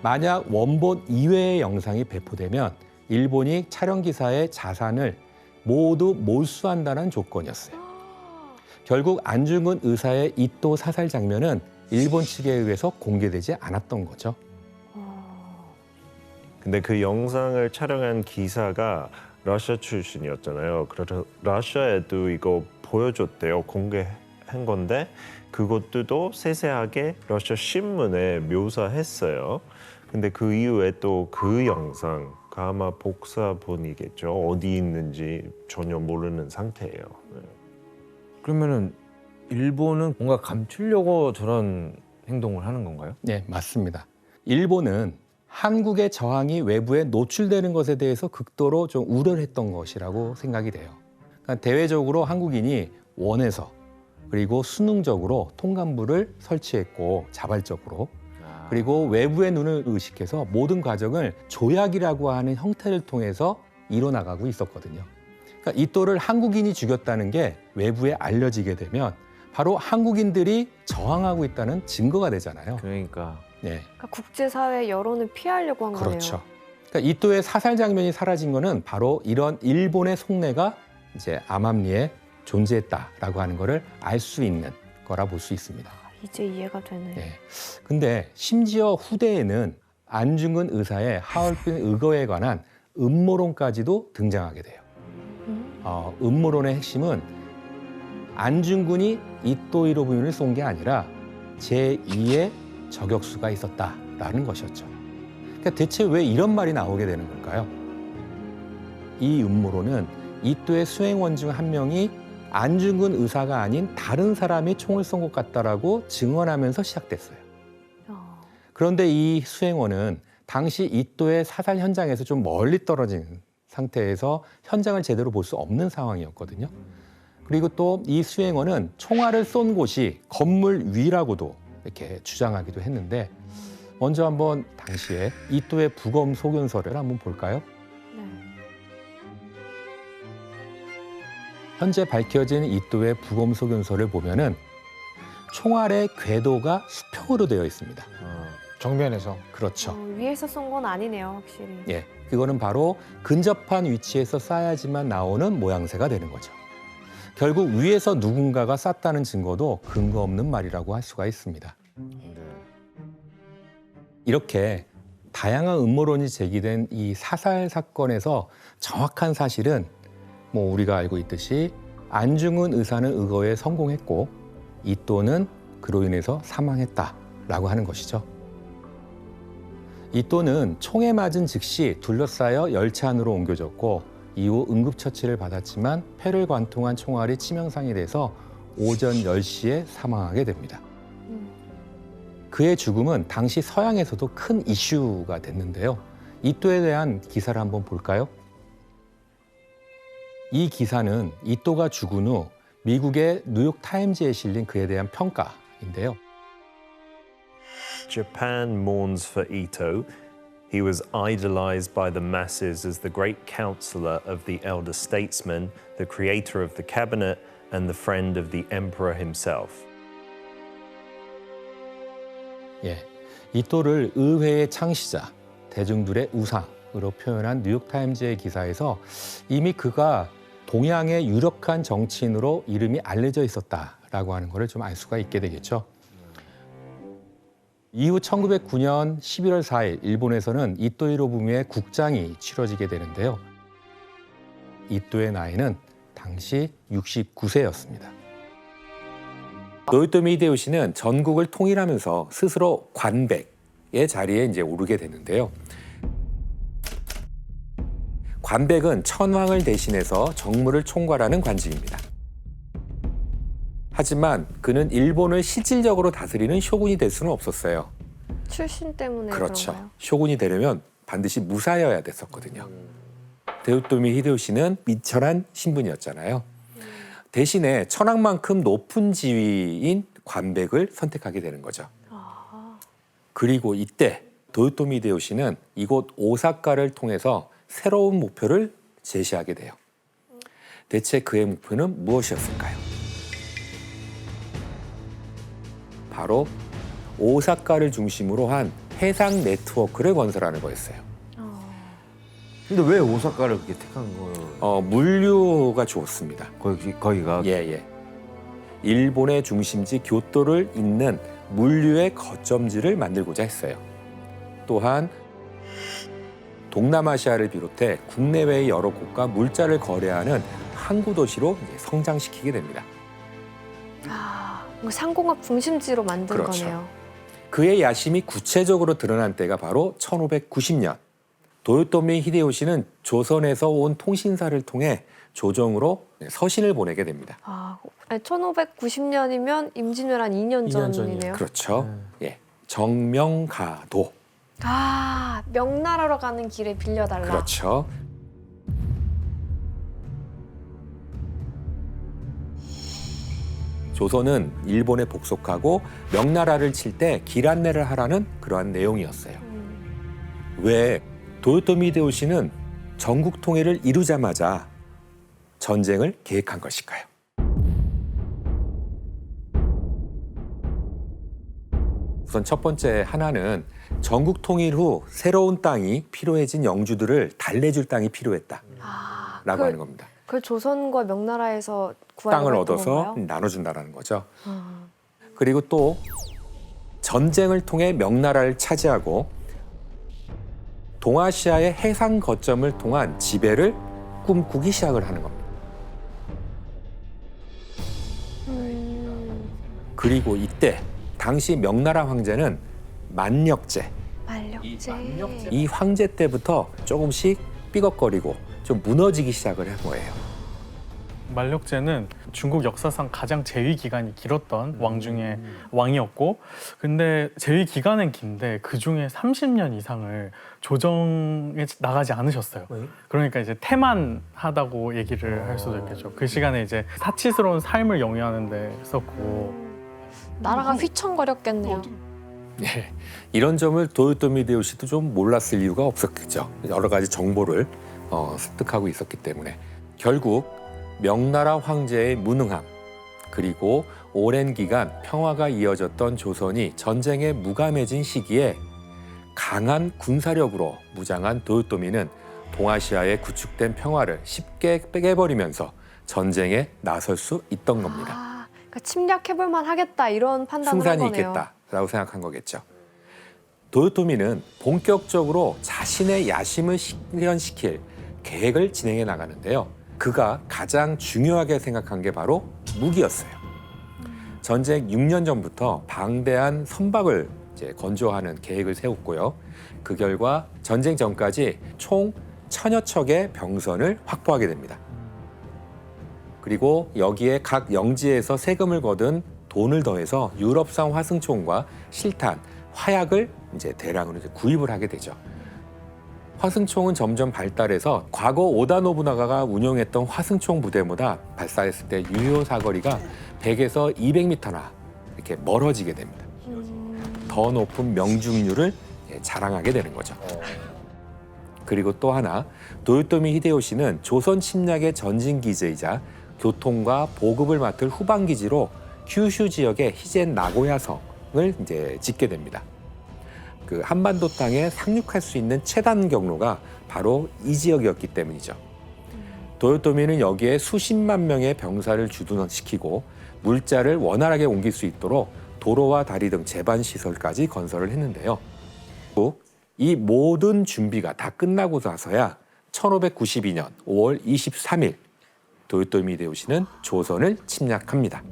만약 원본 이외의 영상이 배포되면 일본이 촬영 기사의 자산을 모두 몰수한다는 조건이었어요. 결국 안중근 의사의 이또 사살 장면은 일본 측에 의해서 공개되지 않았던 거죠. 근데 그 영상을 촬영한 기사가 러시아 출신이었잖아요. 그래서 러시아에도 이거 보여줬대요. 공개한 건데 그것도 세세하게 러시아 신문에 묘사했어요. 근데 그 이후에 또 그 영상 아마 복사본이겠죠. 어디 있는지 전혀 모르는 상태예요. 네. 그러면은 일본은 뭔가 감추려고 저런 행동을 하는 건가요? 네, 맞습니다. 일본은 한국의 저항이 외부에 노출되는 것에 대해서 극도로 좀 우려를 했던 것이라고 생각이 돼요. 그러니까 대외적으로 한국인이 원해서 그리고 수능적으로 통감부를 설치했고 자발적으로 그리고 외부의 눈을 의식해서 모든 과정을 조약이라고 하는 형태를 통해서 이뤄나가고 있었거든요. 그러니까 이또를 한국인이 죽였다는 게 외부에 알려지게 되면 바로 한국인들이 저항하고 있다는 증거가 되잖아요. 그러니까 네, 그러니까 국제사회 여론을 피하려고 한 그렇죠. 거네요. 그러니까 이또의 사살 장면이 사라진 거는 바로 이런 일본의 속내가 이제 암암리에 존재했다라고 하는 거를 알 수 있는 거라 볼 수 있습니다. 이제 이해가 되네. 네. 근데 심지어 후대에는 안중근 의사의 하얼빈 의거에 관한 음모론까지도 등장하게 돼요. 음모론의 핵심은 안중근이 이또 히로부미를 쏜 게 아니라 제2의 저격수가 있었다라는 것이었죠. 그러니까 대체 왜 이런 말이 나오게 되는 걸까요? 이 음모론은 이또의 수행원 중 한 명이 안중근 의사가 아닌 다른 사람이 총을 쏜 것 같다라고 증언하면서 시작됐어요. 그런데 이 수행원은 당시 이또의 사살 현장에서 좀 멀리 떨어진 상태에서 현장을 제대로 볼 수 없는 상황이었거든요. 그리고 또 이 수행원은 총알을 쏜 곳이 건물 위라고도 이렇게 주장하기도 했는데 먼저 한번 당시에 이또의 부검 소견서를 한번 볼까요? 네. 현재 밝혀진 이또의 부검 소견서를 보면은 총알의 궤도가 수평으로 되어 있습니다. 정면에서. 그렇죠. 위에서 쏜 건 아니네요, 확실히. 예, 그거는 바로 근접한 위치에서 쏴야지만 나오는 모양새가 되는 거죠. 결국 위에서 누군가가 쐈다는 증거도 근거 없는 말이라고 할 수가 있습니다. 이렇게 다양한 음모론이 제기된 이 사살 사건에서 정확한 사실은 뭐 우리가 알고 있듯이 안중근 의사는 의거에 성공했고 이또는 그로 인해서 사망했다라고 하는 것이죠. 이또는 총에 맞은 즉시 둘러싸여 열차 안으로 옮겨졌고 이후 응급처치를 받았지만 폐를 관통한 총알이 치명상이 돼서 오전 10시에 사망하게 됩니다. 그의 죽음은 당시 서양에서도 큰 이슈가 됐는데요. 이또에 대한 기사를 한번 볼까요? 이 기사는 이또가 죽은 후 미국의 뉴욕 타임즈에 실린 그에 대한 평가인데요. Japan mourns for Ito. He was idolized by the masses as the great counselor of the elder statesman, the creator of the cabinet, and the friend of the emperor himself. 예, 이또를 의회의 창시자, 대중들의 우상으로 표현한 뉴욕 타임즈의 기사에서 이미 그가 동양의 유력한 정치인으로 이름이 알려져 있었다라고 하는 것을 좀 알 수가 있게 되겠죠. 이후 1909년 11월 4일 일본에서는 이또 히로부미의 국장이 치러지게 되는데요. 이또의 나이는 당시 69세였습니다. 노요토미 히데요시는 전국을 통일하면서 스스로 관백의 자리에 이제 오르게 되는데요. 관백은 천황을 대신해서 정무를 총괄하는 관직입니다. 하지만 그는 일본을 실질적으로 다스리는 쇼군이 될 수는 없었어요. 출신 때문에 그렇죠. 그런가요? 쇼군이 되려면 반드시 무사여야 됐었거든요. 도요토미 히데요시는 미천한 신분이었잖아요. 대신에 천황만큼 높은 지위인 관백을 선택하게 되는 거죠. 그리고 이때 도요토미 히데요시는 이곳 오사카를 통해서 새로운 목표를 제시하게 돼요. 대체 그의 목표는 무엇이었을까요? 바로 오사카를 중심으로 한 해상 네트워크를 건설하는 거였어요. 근데 왜 오사카를 그렇게 택한 거예요? 물류가 좋습니다. 거기가 예. 일본의 중심지 교토를 잇는 물류의 거점지를 만들고자 했어요. 또한 동남아시아를 비롯해 국내외의 여러 곳과 물자를 거래하는 항구 도시로 이제 성장시키게 됩니다. 상공업 중심지로 만든 그렇죠. 거네요. 그의 야심이 구체적으로 드러난 때가 바로 1590년. 도요토미 히데요시는 조선에서 온 통신사를 통해 조정으로 서신을 보내게 됩니다. 1590년이면 임진왜란 2년 2년 전이네요. 그렇죠. 예, 정명가도. 명나라로 가는 길에 빌려달라. 그렇죠. 조선은 일본에 복속하고 명나라를 칠 때 길 안내를 하라는 그러한 내용이었어요. 왜 도요토미 히데요시는 전국 통일을 이루자마자 전쟁을 계획한 것일까요? 우선 첫 번째 하나는 전국 통일 후 새로운 땅이 필요해진 영주들을 달래줄 땅이 필요했다라고 하는 겁니다. 그 조선과 명나라에서 구하려고 땅을 했던 얻어서 건가요? 나눠준다라는 거죠. 그리고 또 전쟁을 통해 명나라를 차지하고 동아시아의 해상 거점을 통한 지배를 꿈꾸기 시작을 하는 겁니다. 그리고 이때 당시 명나라 황제는 만력제, 만력제. 이 황제 때부터 조금씩 삐걱거리고 좀 무너지기 시작을 한 거예요. 만력제는 중국 역사상 가장 재위 기간이 길었던 왕 중에 왕이었고, 근데 재위 기간은 긴데 그 중에 30년 이상을 조정에 나가지 않으셨어요. 그러니까 이제 태만하다고 얘기를 할 수도 있겠죠. 그 시간에 이제 사치스러운 삶을 영위하는 데 썼고. 나라가 휘청거렸겠네요. 네, 이런 점을 도요토미 히데요시도 좀 몰랐을 이유가 없었겠죠. 여러 가지 정보를 습득하고 있었기 때문에 결국 명나라 황제의 무능함 그리고 오랜 기간 평화가 이어졌던 조선이 전쟁에 무감해진 시기에 강한 군사력으로 무장한 도요토미는 동아시아에 구축된 평화를 쉽게 깨버리면서 전쟁에 나설 수 있던 겁니다. 그러니까 침략해볼만 하겠다 이런 판단을 한 승산이 거네요. 있겠다라고 생각한 거겠죠. 도요토미는 본격적으로 자신의 야심을 실현시킬 계획을 진행해 나가는데요. 그가 가장 중요하게 생각한 게 바로 무기였어요. 전쟁 6년 전부터 방대한 선박을 이제 건조하는 계획을 세웠고요. 그 결과 전쟁 전까지 총 1000여 척의 병선을 확보하게 됩니다. 그리고 여기에 각 영지에서 세금을 거둔 돈을 더해서 유럽산 화승총과 실탄, 화약을 이제 대량으로 이제 구입을 하게 되죠. 화승총은 점점 발달해서 과거 오다 노부나가가 운영했던 화승총 부대보다 발사했을 때 유효 사거리가 100에서 200m나 이렇게 멀어지게 됩니다. 더 높은 명중률을 자랑하게 되는 거죠. 그리고 또 하나, 도요토미 히데요시는 조선 침략의 전진 기지이자 교통과 보급을 맡을 후방 기지로 규슈 지역의 히젠 나고야성을 이제 짓게 됩니다. 그 한반도 땅에 상륙할 수 있는 최단 경로가 바로 이 지역이었기 때문이죠. 도요토미는 여기에 수십만 명의 병사를 주둔시키고 물자를 원활하게 옮길 수 있도록 도로와 다리 등 제반 시설까지 건설을 했는데요. 이 모든 준비가 다 끝나고 나서야 1592년 5월 23일 도요토미 히데요시는 조선을 침략합니다.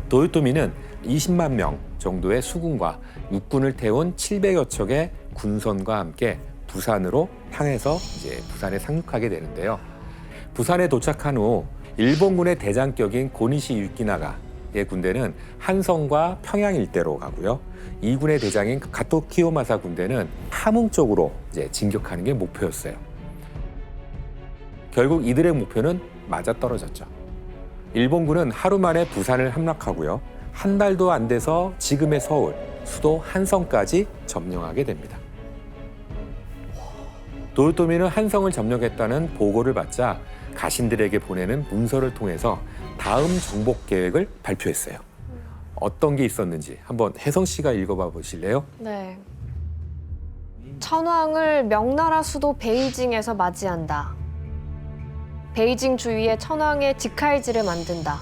도요토미는 20만 명 정도의 수군과 육군을 태운 700여 척의 군선과 함께 부산으로 향해서 이제 부산에 상륙하게 되는데요. 부산에 도착한 후 일본군의 대장격인 고니시 유키나가의 군대는 한성과 평양 일대로 가고요. 이 군의 대장인 가토 키요마사 군대는 함흥 쪽으로 이제 진격하는 게 목표였어요. 결국 이들의 목표는 맞아떨어졌죠. 일본군은 하루 만에 부산을 함락하고요. 한 달도 안 돼서 지금의 서울, 수도 한성까지 점령하게 됩니다. 도요토미는 한성을 점령했다는 보고를 받자 가신들에게 보내는 문서를 통해서 다음 정복 계획을 발표했어요. 어떤 게 있었는지 한번 혜성 씨가 읽어봐 보실래요? 네. 천황을 명나라 수도 베이징에서 맞이한다. 베이징 주위에 천황의 직할지를 만든다.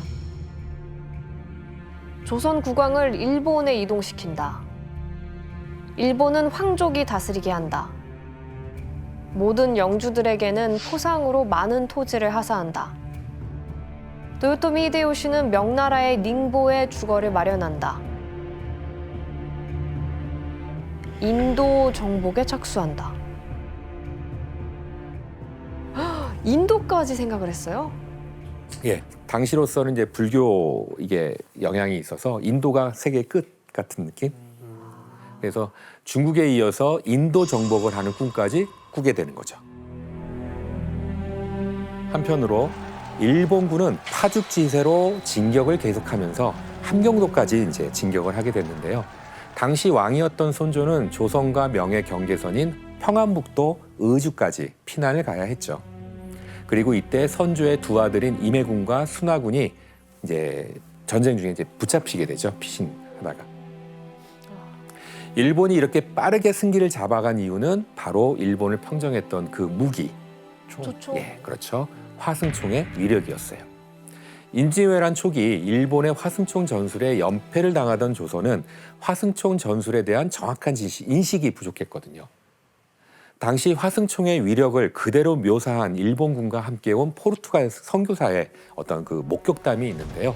조선 국왕을 일본에 이동시킨다. 일본은 황족이 다스리게 한다. 모든 영주들에게는 포상으로 많은 토지를 하사한다. 도요토미 히데요시는 명나라의 닝보에 주거를 마련한다. 인도 정복에 착수한다. 헉, 인도까지 생각을 했어요? 예, 당시로서는 이제 불교 이게 영향이 있어서 인도가 세계 끝 같은 느낌. 그래서 중국에 이어서 인도 정복을 하는 꿈까지 꾸게 되는 거죠. 한편으로 일본군은 파죽지세로 진격을 계속하면서 함경도까지 이제 진격을 하게 됐는데요. 당시 왕이었던 손조는 조선과 명의 경계선인 평안북도 의주까지 피난을 가야 했죠. 그리고 이때 선조의 두 아들인 임해군과 순하군이 이제 전쟁 중에 이제 붙잡히게 되죠. 피신하다가. 일본이 이렇게 빠르게 승기를 잡아간 이유는 바로 일본을 평정했던 그 무기. 조총. 예, 그렇죠. 화승총의 위력이었어요. 임진왜란 초기 일본의 화승총 전술에 연패를 당하던 조선은 화승총 전술에 대한 정확한 인식이 부족했거든요. 당시 화승총의 위력을 그대로 묘사한 일본군과 함께 온 포르투갈 선교사의 어떤 그 목격담이 있는데요.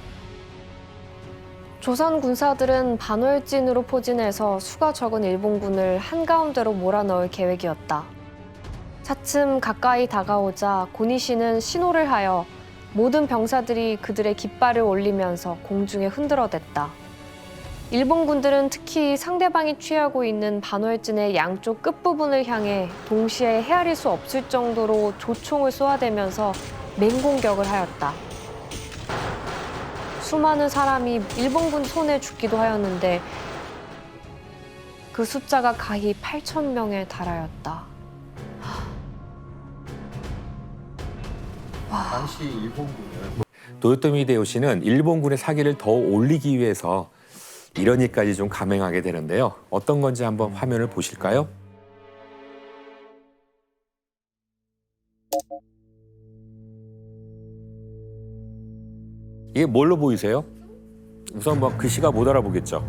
조선 군사들은 반월진으로 포진해서 수가 적은 일본군을 한가운데로 몰아넣을 계획이었다. 차츰 가까이 다가오자 고니시는 신호를 하여 모든 병사들이 그들의 깃발을 올리면서 공중에 흔들어댔다. 일본군들은 특히 상대방이 취하고 있는 반월진의 양쪽 끝부분을 향해 동시에 헤아릴 수 없을 정도로 조총을 쏘아대면서 맹공격을 하였다. 수많은 사람이 일본군 손에 죽기도 하였는데 그 숫자가 가히 8,000명에 달하였다. 당시 일본군은 도요토미 히데요시는 일본군의 사기를 더 올리기 위해서 이런 일까지 좀 감행하게 되는데요. 어떤 건지 한번 화면을 보실까요? 이게 뭘로 보이세요? 우선 뭐 글씨가 못 알아보겠죠.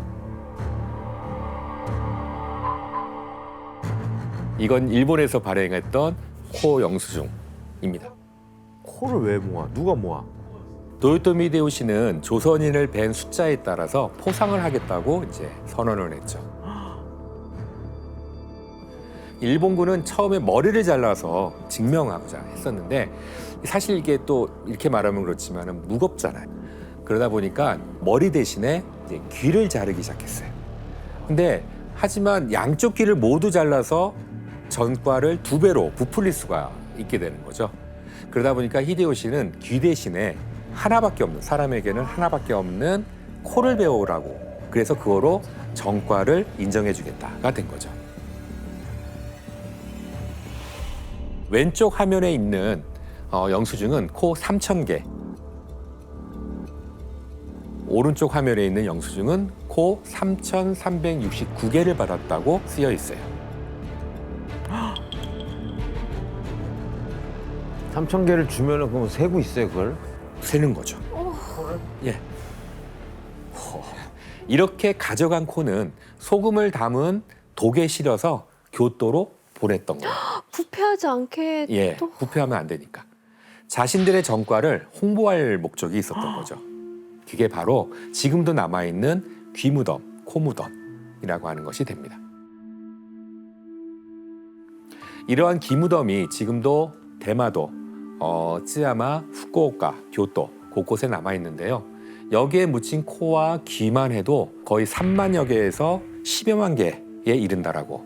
이건 일본에서 발행했던 코 영수증입니다. 코를 왜 모아? 누가 모아? 도요토미 히데요시는 조선인을 뵌 숫자에 따라서 포상을 하겠다고 이제 선언을 했죠. 일본군은 처음에 머리를 잘라서 증명하고자 했었는데 사실 이게 또 이렇게 말하면 그렇지만 무겁잖아요. 그러다 보니까 머리 대신에 이제 귀를 자르기 시작했어요. 근데 하지만 양쪽 귀를 모두 잘라서 전과를 2배로 부풀릴 수가 있게 되는 거죠. 그러다 보니까 히데요시는 귀 대신에 하나밖에 없는, 사람에게는 하나밖에 없는 코를 베어오라고, 그래서 그거로 전과를 인정해주겠다가 된 거죠. 왼쪽 화면에 있는 영수증은 코 3,000개, 오른쪽 화면에 있는 영수증은 코 3,369개를 받았다고 쓰여 있어요. 3,000개를 주면은 그럼 세고 있어요, 그걸? 세는 거죠. 예. 이렇게 가져간 코는 소금을 담은 독에 실어서 교토로 보냈던 거예요. 부패하지 않게 예, 또 부패하면 안 되니까. 자신들의 전과를 홍보할 목적이 있었던 거죠. 그게 바로 지금도 남아있는 귀무덤, 코무덤이라고 하는 것이 됩니다. 이러한 귀무덤이 지금도 대마도, 쯔야마, 후쿠오카, 교토 곳곳에 남아 있는데요. 여기에 묻힌 코와 귀만 해도 거의 3만여 개에서 10여만 개에 이른다라고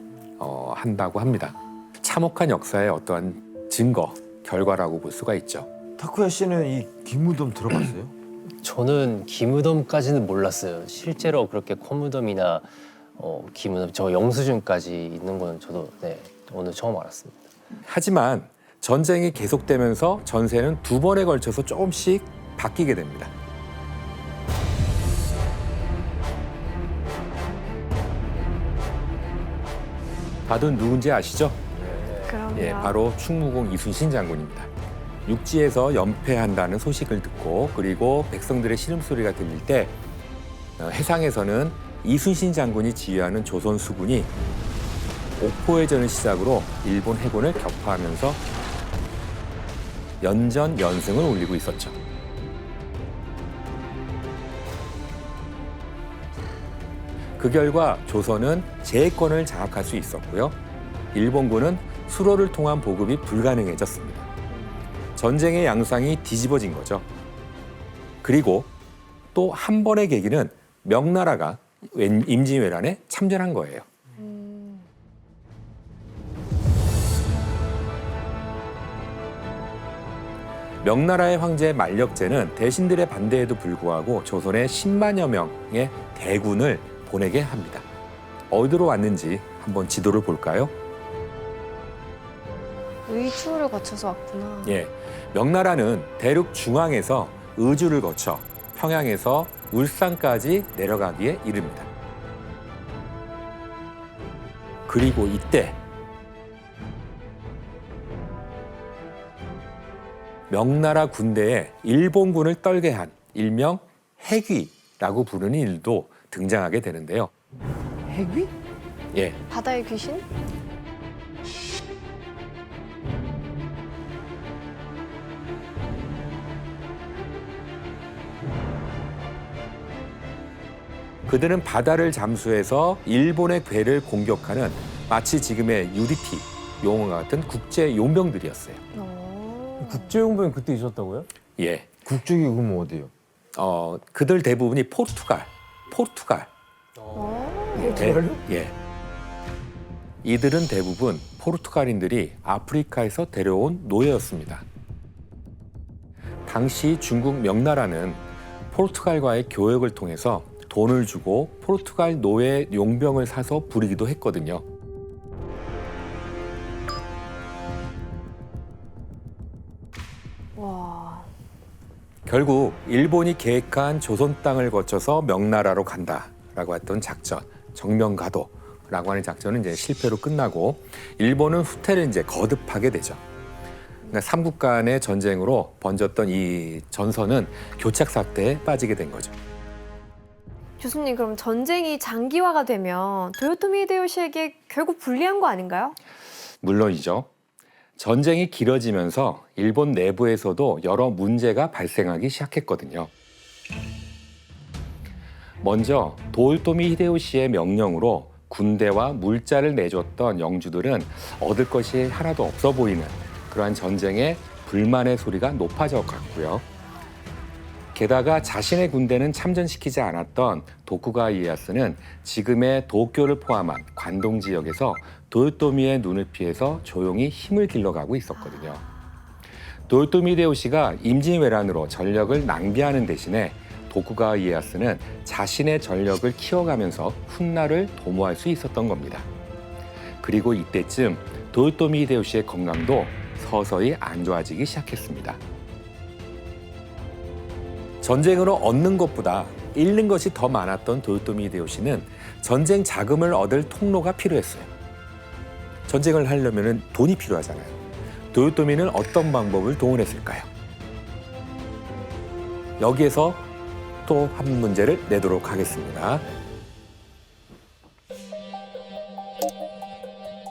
한다고 합니다. 참혹한 역사의 어떠한 증거, 결과라고 볼 수가 있죠. 타쿠야 씨는 이 귀무덤 들어봤어요? 저는 귀무덤까지는 몰랐어요. 실제로 그렇게 코무덤이나 귀무덤, 저 영수증까지 있는 건 저도 오늘 처음 알았습니다. 하지만 전쟁이 계속되면서 전세는 2번에 걸쳐서 조금씩 바뀌게 됩니다. 다들 누군지 아시죠? 그럼요. 예, 바로 충무공 이순신 장군입니다. 육지에서 연패한다는 소식을 듣고 그리고 백성들의 신음소리가 들릴 때 해상에서는 이순신 장군이 지휘하는 조선 수군이 옥포해전을 시작으로 일본 해군을 격파하면서 연전연승을 올리고 있었죠. 그 결과 조선은 제해권을 장악할 수 있었고요. 일본군은 수로를 통한 보급이 불가능해졌습니다. 전쟁의 양상이 뒤집어진 거죠. 그리고 또 한 번의 계기는 명나라가 임진왜란에 참전한 거예요. 명나라의 황제 만력제는 대신들의 반대에도 불구하고 조선에 10만여 명의 대군을 보내게 합니다. 어디로 왔는지 한번 지도를 볼까요? 의주를 거쳐서 왔구나. 예, 명나라는 대륙 중앙에서 의주를 거쳐 평양에서 울산까지 내려가기에 이릅니다. 그리고 이때 명나라 군대에 일본군을 떨게 한 일명 해귀라고 부르는 일도 등장하게 되는데요. 해귀? 예, 바다의 귀신? 그들은 바다를 잠수해서 일본의 괴를 공격하는 마치 지금의 UDT 용어와 같은 국제 용병들이었어요. 국제용병이 그때 있었다고요? 예, 국적이 그럼 어디요? 그들 대부분이 포르투갈. 포르투갈요? 예. 이들은 대부분 포르투갈인들이 아프리카에서 데려온 노예였습니다. 당시 중국 명나라는 포르투갈과의 교역을 통해서 돈을 주고 포르투갈 노예 용병을 사서 부리기도 했거든요. 와. 결국 일본이 계획한 조선 땅을 거쳐서 명나라로 간다라고 했던 작전, 정명가도라고 하는 작전은 이제 실패로 끝나고 일본은 후퇴를 이제 거듭하게 되죠. 그러니까 삼국 간의 전쟁으로 번졌던 이 전선은 교착 사태에 빠지게 된 거죠. 교수님, 그럼 전쟁이 장기화가 되면 도요토미 히데요시에게 결국 불리한 거 아닌가요? 물론이죠. 전쟁이 길어지면서 일본 내부에서도 여러 문제가 발생하기 시작했거든요. 먼저 도요토미 히데요시의 명령으로 군대와 물자를 내줬던 영주들은 얻을 것이 하나도 없어 보이는 그러한 전쟁에 불만의 소리가 높아져 갔고요. 게다가 자신의 군대는 참전시키지 않았던 도쿠가와 이에야스는 지금의 도쿄를 포함한 관동 지역에서 도요토미의 눈을 피해서 조용히 힘을 길러가고 있었거든요. 도요토미 히데요시가 임진왜란으로 전력을 낭비하는 대신에 도쿠가와 이에야스는 자신의 전력을 키워가면서 훗날을 도모할 수 있었던 겁니다. 그리고 이때쯤 도요토미 히데요시의 건강도 서서히 안 좋아지기 시작했습니다. 전쟁으로 얻는 것보다 잃는 것이 더 많았던 도요토미 히데요시는 전쟁 자금을 얻을 통로가 필요했어요. 전쟁을 하려면 돈이 필요하잖아요. 도요토미는 어떤 방법을 동원했을까요? 여기에서 또 한 문제를 내도록 하겠습니다.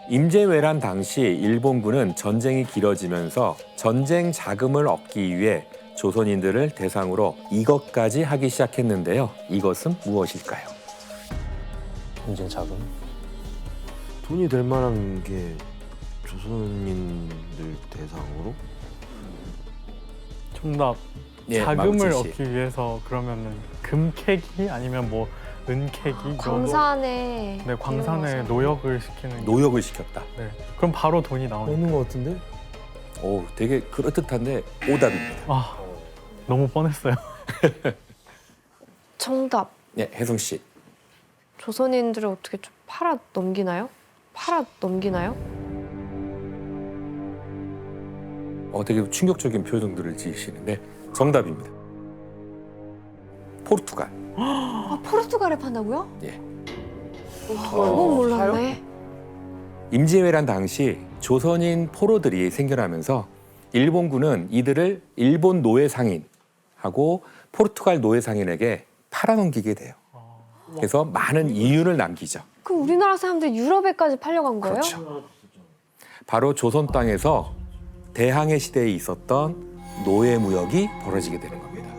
임진왜란 당시 일본군은 전쟁이 길어지면서 전쟁 자금을 얻기 위해 조선인들을 대상으로 이것까지 하기 시작했는데요. 이것은 무엇일까요? 전쟁 자금? 돈이 될 만한 게 조선인들 대상으로? 정답. 예, 자금을 마구치 씨. 얻기 위해서 그러면은 금캐기 아니면 뭐 은캐기 광산에 네, 광산에 들어가서. 노역을 시키는 노역을 시켰다. 네. 그럼 바로 돈이 나오는 없는 것 같은데? 오, 되게 그럴듯한데 오답입니다. 아 너무 뻔했어요. 정답. 예, 혜성 씨. 조선인들을 어떻게 좀 팔아 넘기나요? 되게 충격적인 표정들을 지으시는데 정답입니다. 포르투갈. 아, 포르투갈에 판다고요? 예. 그건 몰랐네. 임진왜란 당시 조선인 포로들이 생겨나면서 일본군은 이들을 일본 노예 상인하고 포르투갈 노예 상인에게 팔아넘기게 돼요. 그래서 많은 이윤을 남기죠. 그럼 우리나라 사람들 유럽에까지 팔려간 거예요? 그렇죠. 바로 조선 땅에서 대항해 시대에 있었던 노예 무역이 벌어지게 되는 겁니다.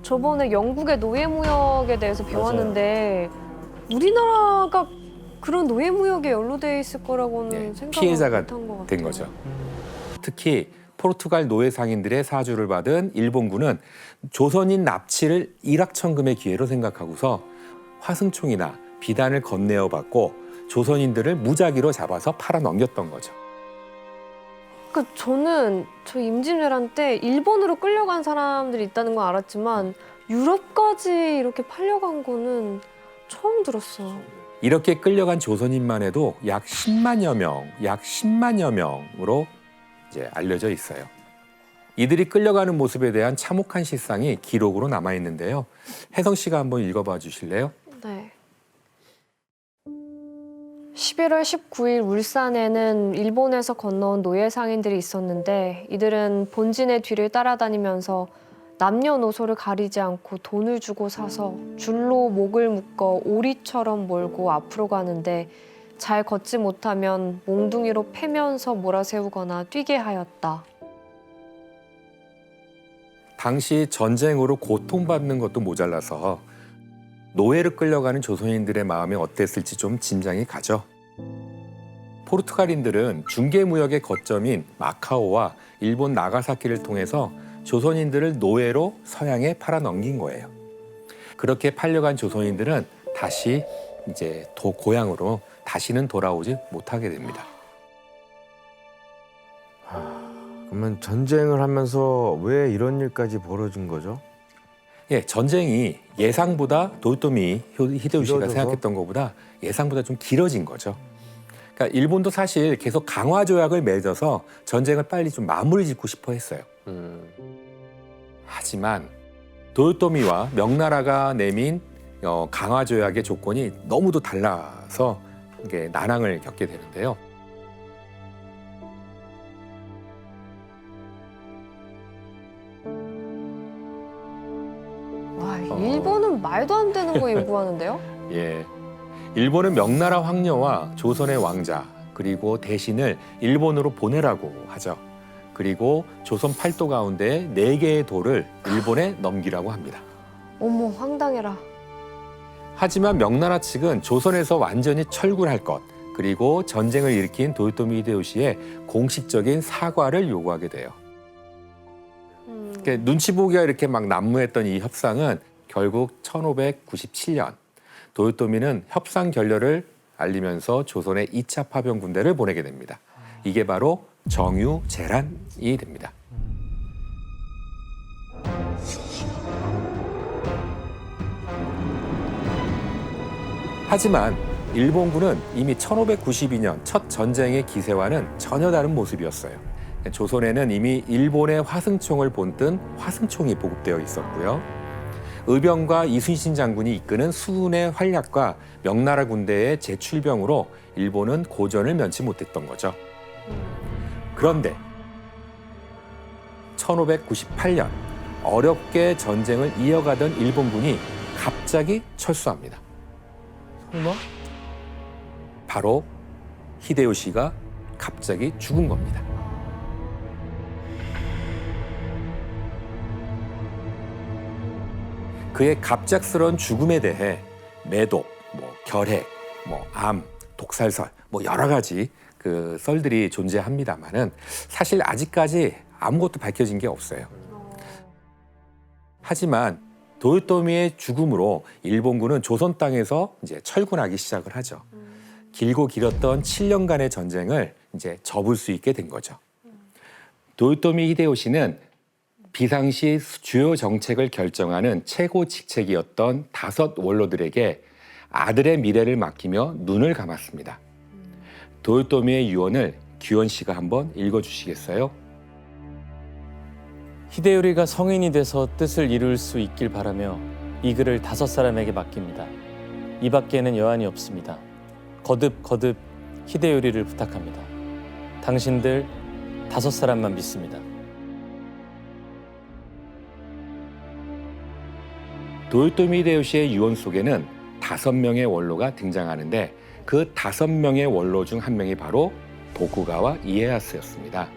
저번에 영국의 노예무역에 대해서 배웠는데 우리나라가 그런 노예무역에 연루돼 있을 거라고는 예, 생각을 피해자가 못한 것 같아요. 된 거죠. 특히 포르투갈 노예 상인들의 사주를 받은 일본군은 조선인 납치를 일확천금의 기회로 생각하고서 화승총이나 비단을 건네어 받고 조선인들을 무작위로 잡아서 팔아 넘겼던 거죠. 그러니까 저는 저 임진왜란 때 일본으로 끌려간 사람들이 있다는 건 알았지만 유럽까지 이렇게 팔려간 거는 처음 들었어요. 이렇게 끌려간 조선인만 해도 약 10만여 명으로 이제 알려져 있어요. 이들이 끌려가는 모습에 대한 참혹한 실상이 기록으로 남아 있는데요. 혜성 씨가 한번 읽어봐 주실래요? 네. 11월 19일 울산에는 일본에서 건너온 노예 상인들이 있었는데 이들은 본진의 뒤를 따라다니면서 남녀노소를 가리지 않고 돈을 주고 사서 줄로 목을 묶어 오리처럼 몰고 앞으로 가는데 잘 걷지 못하면 몽둥이로 패면서 몰아세우거나 뛰게 하였다. 당시 전쟁으로 고통받는 것도 모자라서 노예로 끌려가는 조선인들의 마음이 어땠을지 좀 짐작이 가죠. 포르투갈인들은 중개무역의 거점인 마카오와 일본 나가사키를 통해서 조선인들을 노예로 서양에 팔아넘긴 거예요. 그렇게 팔려간 조선인들은 다시 이제 고향으로 다시는 돌아오지 못하게 됩니다. 그러면 전쟁을 하면서 왜 이런 일까지 벌어진 거죠? 예, 전쟁이 예상보다 도요토미 히데요시가 길어져서? 생각했던 것보다 예상보다 좀 길어진 거죠. 그러니까 일본도 사실 계속 강화 조약을 맺어서 전쟁을 빨리 좀 마무리 짓고 싶어 했어요. 하지만 도요토미와 명나라가 내민 강화 조약의 조건이 너무도 달라서 이게 난항을 겪게 되는데요. 와, 일본은 말도 안 되는 거 요구하는데요? 예, 일본은 명나라 황녀와 조선의 왕자 그리고 대신을 일본으로 보내라고 하죠. 그리고 조선 팔도 가운데 4개의 도를 일본에 넘기라고 합니다. 어머, 황당해라. 하지만 명나라 측은 조선에서 완전히 철군할 것 그리고 전쟁을 일으킨 도요토미 히데요시의 공식적인 사과를 요구하게 돼요. 그러니까 눈치 보기가 이렇게 막 난무했던 이 협상은 결국 1597년 도요토미는 협상 결렬을 알리면서 조선의 2차 파병 군대를 보내게 됩니다. 이게 바로 정유재란이 됩니다. 하지만 일본군은 이미 1592년 첫 전쟁의 기세와는 전혀 다른 모습이었어요. 조선에는 이미 일본의 화승총을 본뜬 화승총이 보급되어 있었고요. 의병과 이순신 장군이 이끄는 수군의 활약과 명나라 군대의 재출병으로 일본은 고전을 면치 못했던 거죠. 그런데 1598년 어렵게 전쟁을 이어가던 일본군이 갑자기 철수합니다. 설마? 바로 히데요시가 갑자기 죽은 겁니다. 그의 갑작스러운 죽음에 대해 매독, 결핵, 암 독살설, 뭐 여러 가지 그 썰들이 존재합니다만은 사실 아직까지 아무것도 밝혀진 게 없어요. 하지만 도요토미의 죽음으로 일본군은 조선 땅에서 이제 철군하기 시작을 하죠. 길고 길었던 7년간의 전쟁을 이제 접을 수 있게 된 거죠. 도요토미 히데요시는 비상시 주요 정책을 결정하는 최고 직책이었던 5 원로들에게 아들의 미래를 맡기며 눈을 감았습니다. 도요토미의 유언을 규현 씨가 한번 읽어주시겠어요? 히데요리가 성인이 돼서 뜻을 이룰 수 있길 바라며 이 글을 5 사람에게 맡깁니다. 이 밖에는 여한이 없습니다. 거듭 히데요리를 부탁합니다. 당신들 5 사람만 믿습니다. 도요토미 히데요시의 유언 속에는 5명의 원로가 등장하는데 그 5명의 원로 중 한 명이 바로 도쿠가와 이에야스였습니다.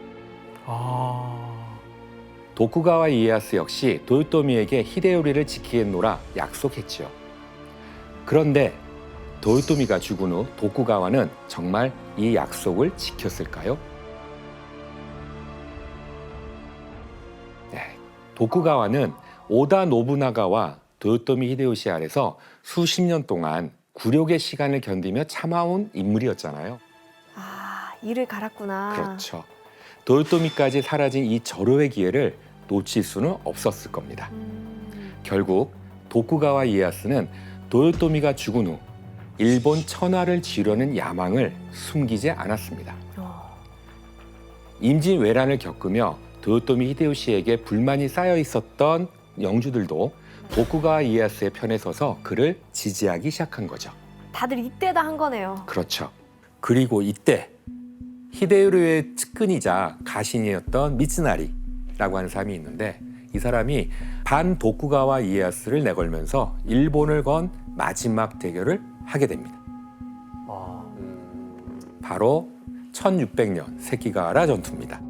도쿠가와 이에야스 역시 도요토미에게 히데요리를 지키겠노라 약속했지요. 그런데 도요토미가 죽은 후 도쿠가와는 정말 이 약속을 지켰을까요? 네, 도쿠가와는 오다 노부나가와 도요토미 히데요시 아래서 수십 년 동안 굴욕의 시간을 견디며 참아온 인물이었잖아요. 아, 이를 갈았구나. 그렇죠. 도요토미까지 사라진 이 절호의 기회를 놓칠 수는 없었을 겁니다. 결국 도쿠가와 이에야스는 도요토미가 죽은 후 일본 천하를 지려는 야망을 숨기지 않았습니다. 임진왜란을 겪으며 도요토미 히데요시에게 불만이 쌓여 있었던 영주들도 도쿠가와 이에야스의 편에 서서 그를 지지하기 시작한 거죠. 다들 이때다 한 거네요. 그렇죠. 그리고 이때 히데요리의 측근이자 가신이었던 미츠나리라고 하는 사람이 있는데 이 사람이 반 도쿠가와 이에야스를 내걸면서 일본을 건 마지막 대결을 하게 됩니다. 바로 1600년 세키가하라 전투입니다.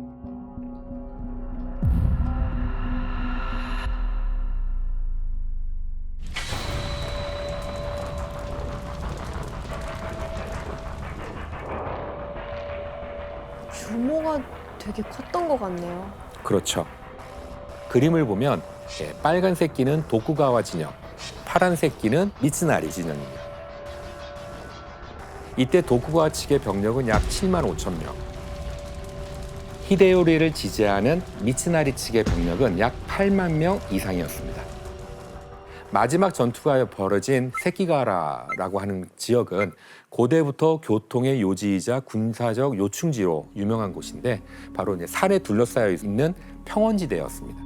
규모가 되게 컸던 것 같네요. 그렇죠. 그림을 보면 빨간색 끼는 도쿠가와 진영, 파란색 끼는 미츠나리 진영입니다. 이때 도쿠가와 측의 병력은 약 7만 5천 명. 히데요리를 지지하는 미츠나리 측의 병력은 약 8만 명 이상이었습니다. 마지막 전투가 벌어진 세키가하라라고 하는 지역은 고대부터 교통의 요지이자 군사적 요충지로 유명한 곳인데 바로 이제 산에 둘러싸여 있는 평원지대였습니다.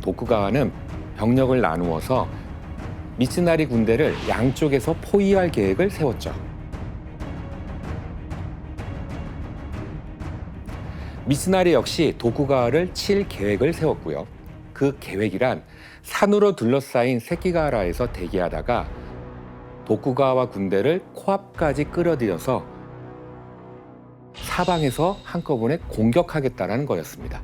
도쿠가와는 병력을 나누어서 미츠나리 군대를 양쪽에서 포위할 계획을 세웠죠. 미츠나리 역시 도쿠가와를 칠 계획을 세웠고요. 그 계획이란 산으로 둘러싸인 세키가하라에서 대기하다가 도쿠가와 군대를 코앞까지 끌어들여서 사방에서 한꺼번에 공격하겠다는 거였습니다.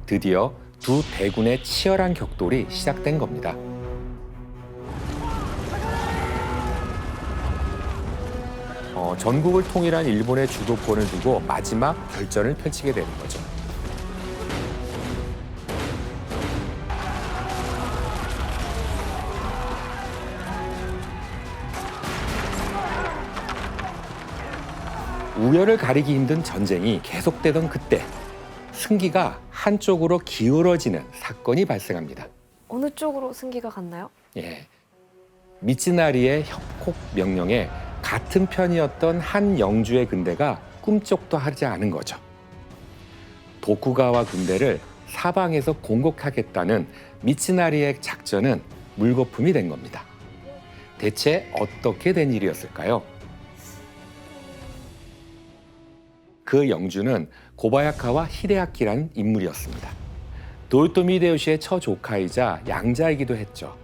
드디어 두 대군의 치열한 격돌이 시작된 겁니다. 전국을 통일한 일본의 주도권을 두고 마지막 결전을 펼치게 되는 거죠. 우열을 가리기 힘든 전쟁이 계속되던 그때 승기가 한쪽으로 기울어지는 사건이 발생합니다. 어느 쪽으로 승기가 갔나요? 예, 미츠나리의 협곡 명령에 같은 편이었던 한 영주의 군대가 꿈쩍도 하지 않은 거죠. 도쿠가와 군대를 사방에서 공격하겠다는 미츠나리의 작전은 물거품이 된 겁니다. 대체 어떻게 된 일이었을까요? 그 영주는 고바야카와 히데아키라는 인물이었습니다. 도요토미 히데요시의 처조카이자 양자이기도 했죠.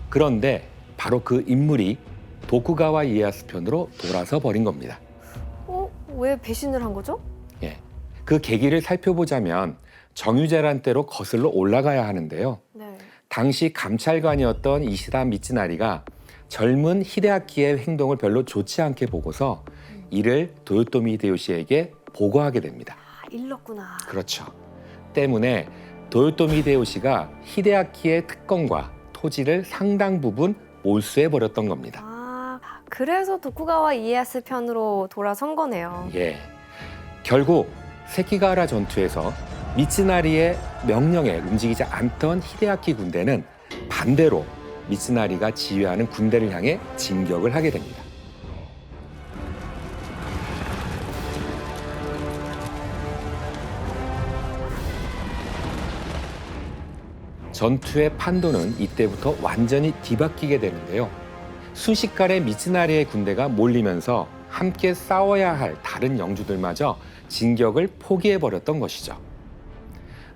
그런데 바로 그 인물이 도쿠가와 이에야스 편으로 돌아서 버린 겁니다. 왜 배신을 한 거죠? 예, 그 계기를 살펴보자면 정유재란 때로 거슬러 올라가야 하는데요. 네. 당시 감찰관이었던 이시다 미츠나리가 젊은 히데아키의 행동을 별로 좋지 않게 보고서 이를 도요토미 히데요시에게 보고하게 됩니다. 아, 일렀구나. 그렇죠. 때문에 도요토미 히데요시가 히데아키의 특권과 토지를 상당 부분 몰수해 버렸던 겁니다. 아, 그래서 도쿠가와 이에야스 편으로 돌아선 거네요. 예. 결국 세키가하라 전투에서 미츠나리의 명령에 움직이지 않던 히데아키 군대는 반대로 미츠나리가 지휘하는 군대를 향해 진격을 하게 됩니다. 전투의 판도는 이때부터 완전히 뒤바뀌게 되는데요. 순식간에 미츠나리의 군대가 몰리면서 함께 싸워야 할 다른 영주들마저 진격을 포기해버렸던 것이죠.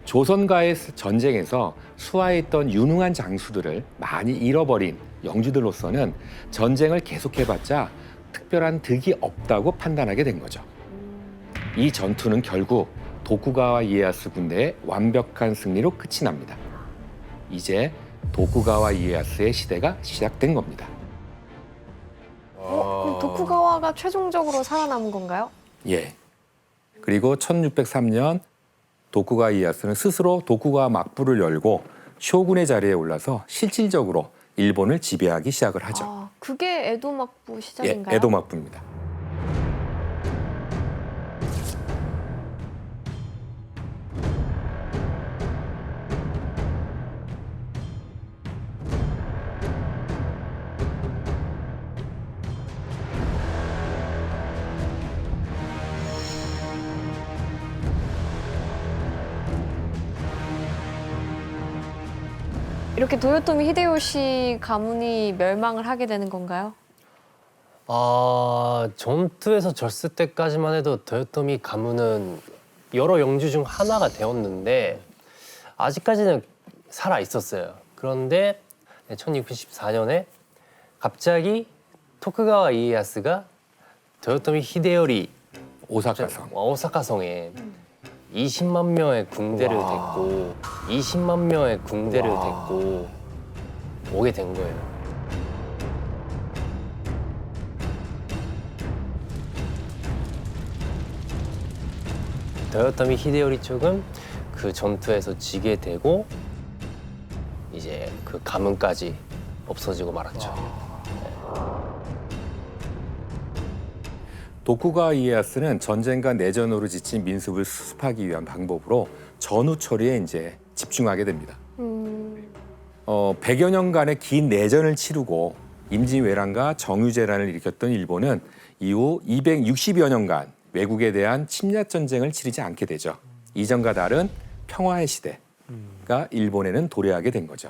조선과의 전쟁에서 수하했던 유능한 장수들을 많이 잃어버린 영주들로서는 전쟁을 계속해봤자 특별한 득이 없다고 판단하게 된 거죠. 이 전투는 결국 도쿠가와 이에야스 군대의 완벽한 승리로 끝이 납니다. 이제 도쿠가와 이에야스의 시대가 시작된 겁니다. 그럼 도쿠가와가 최종적으로 살아남은 건가요? 예. 그리고 1603년 도쿠가와 이에야스는 스스로 도쿠가와 막부를 열고 쇼군의 자리에 올라서 실질적으로 일본을 지배하기 시작을 하죠. 아, 그게 에도 막부 예, 시작인가요? 에도 막부입니다. 이렇게 도요토미 히데요시 가문이 멸망을 하게 되는 건가요? 전투에서 졌을 때까지만 해도 도요토미 가문은 여러 영주 중 하나가 되었는데 아직까지는 살아 있었어요. 그런데 1614년에 갑자기 토쿠가와 이에야스가 도요토미 히데요리 오사카성에 20만 명의 군대를 데리고 20만 명의 군대를 데리고 오게 된 거예요. 도요토미 히데요리 쪽은 그 전투에서 지게 되고 이제 그 가문까지 없어지고 말았죠. 도쿠가와 이에야스는 전쟁과 내전으로 지친 민습을 수습하기 위한 방법으로 전후 처리에 이제 집중하게 됩니다. 100여 년간의 긴 내전을 치르고 임진왜란과 정유재란을 일으켰던 일본은 이후 260여 년간 외국에 대한 침략 전쟁을 치르지 않게 되죠. 이전과 다른 평화의 시대가 일본에는 도래하게 된 거죠.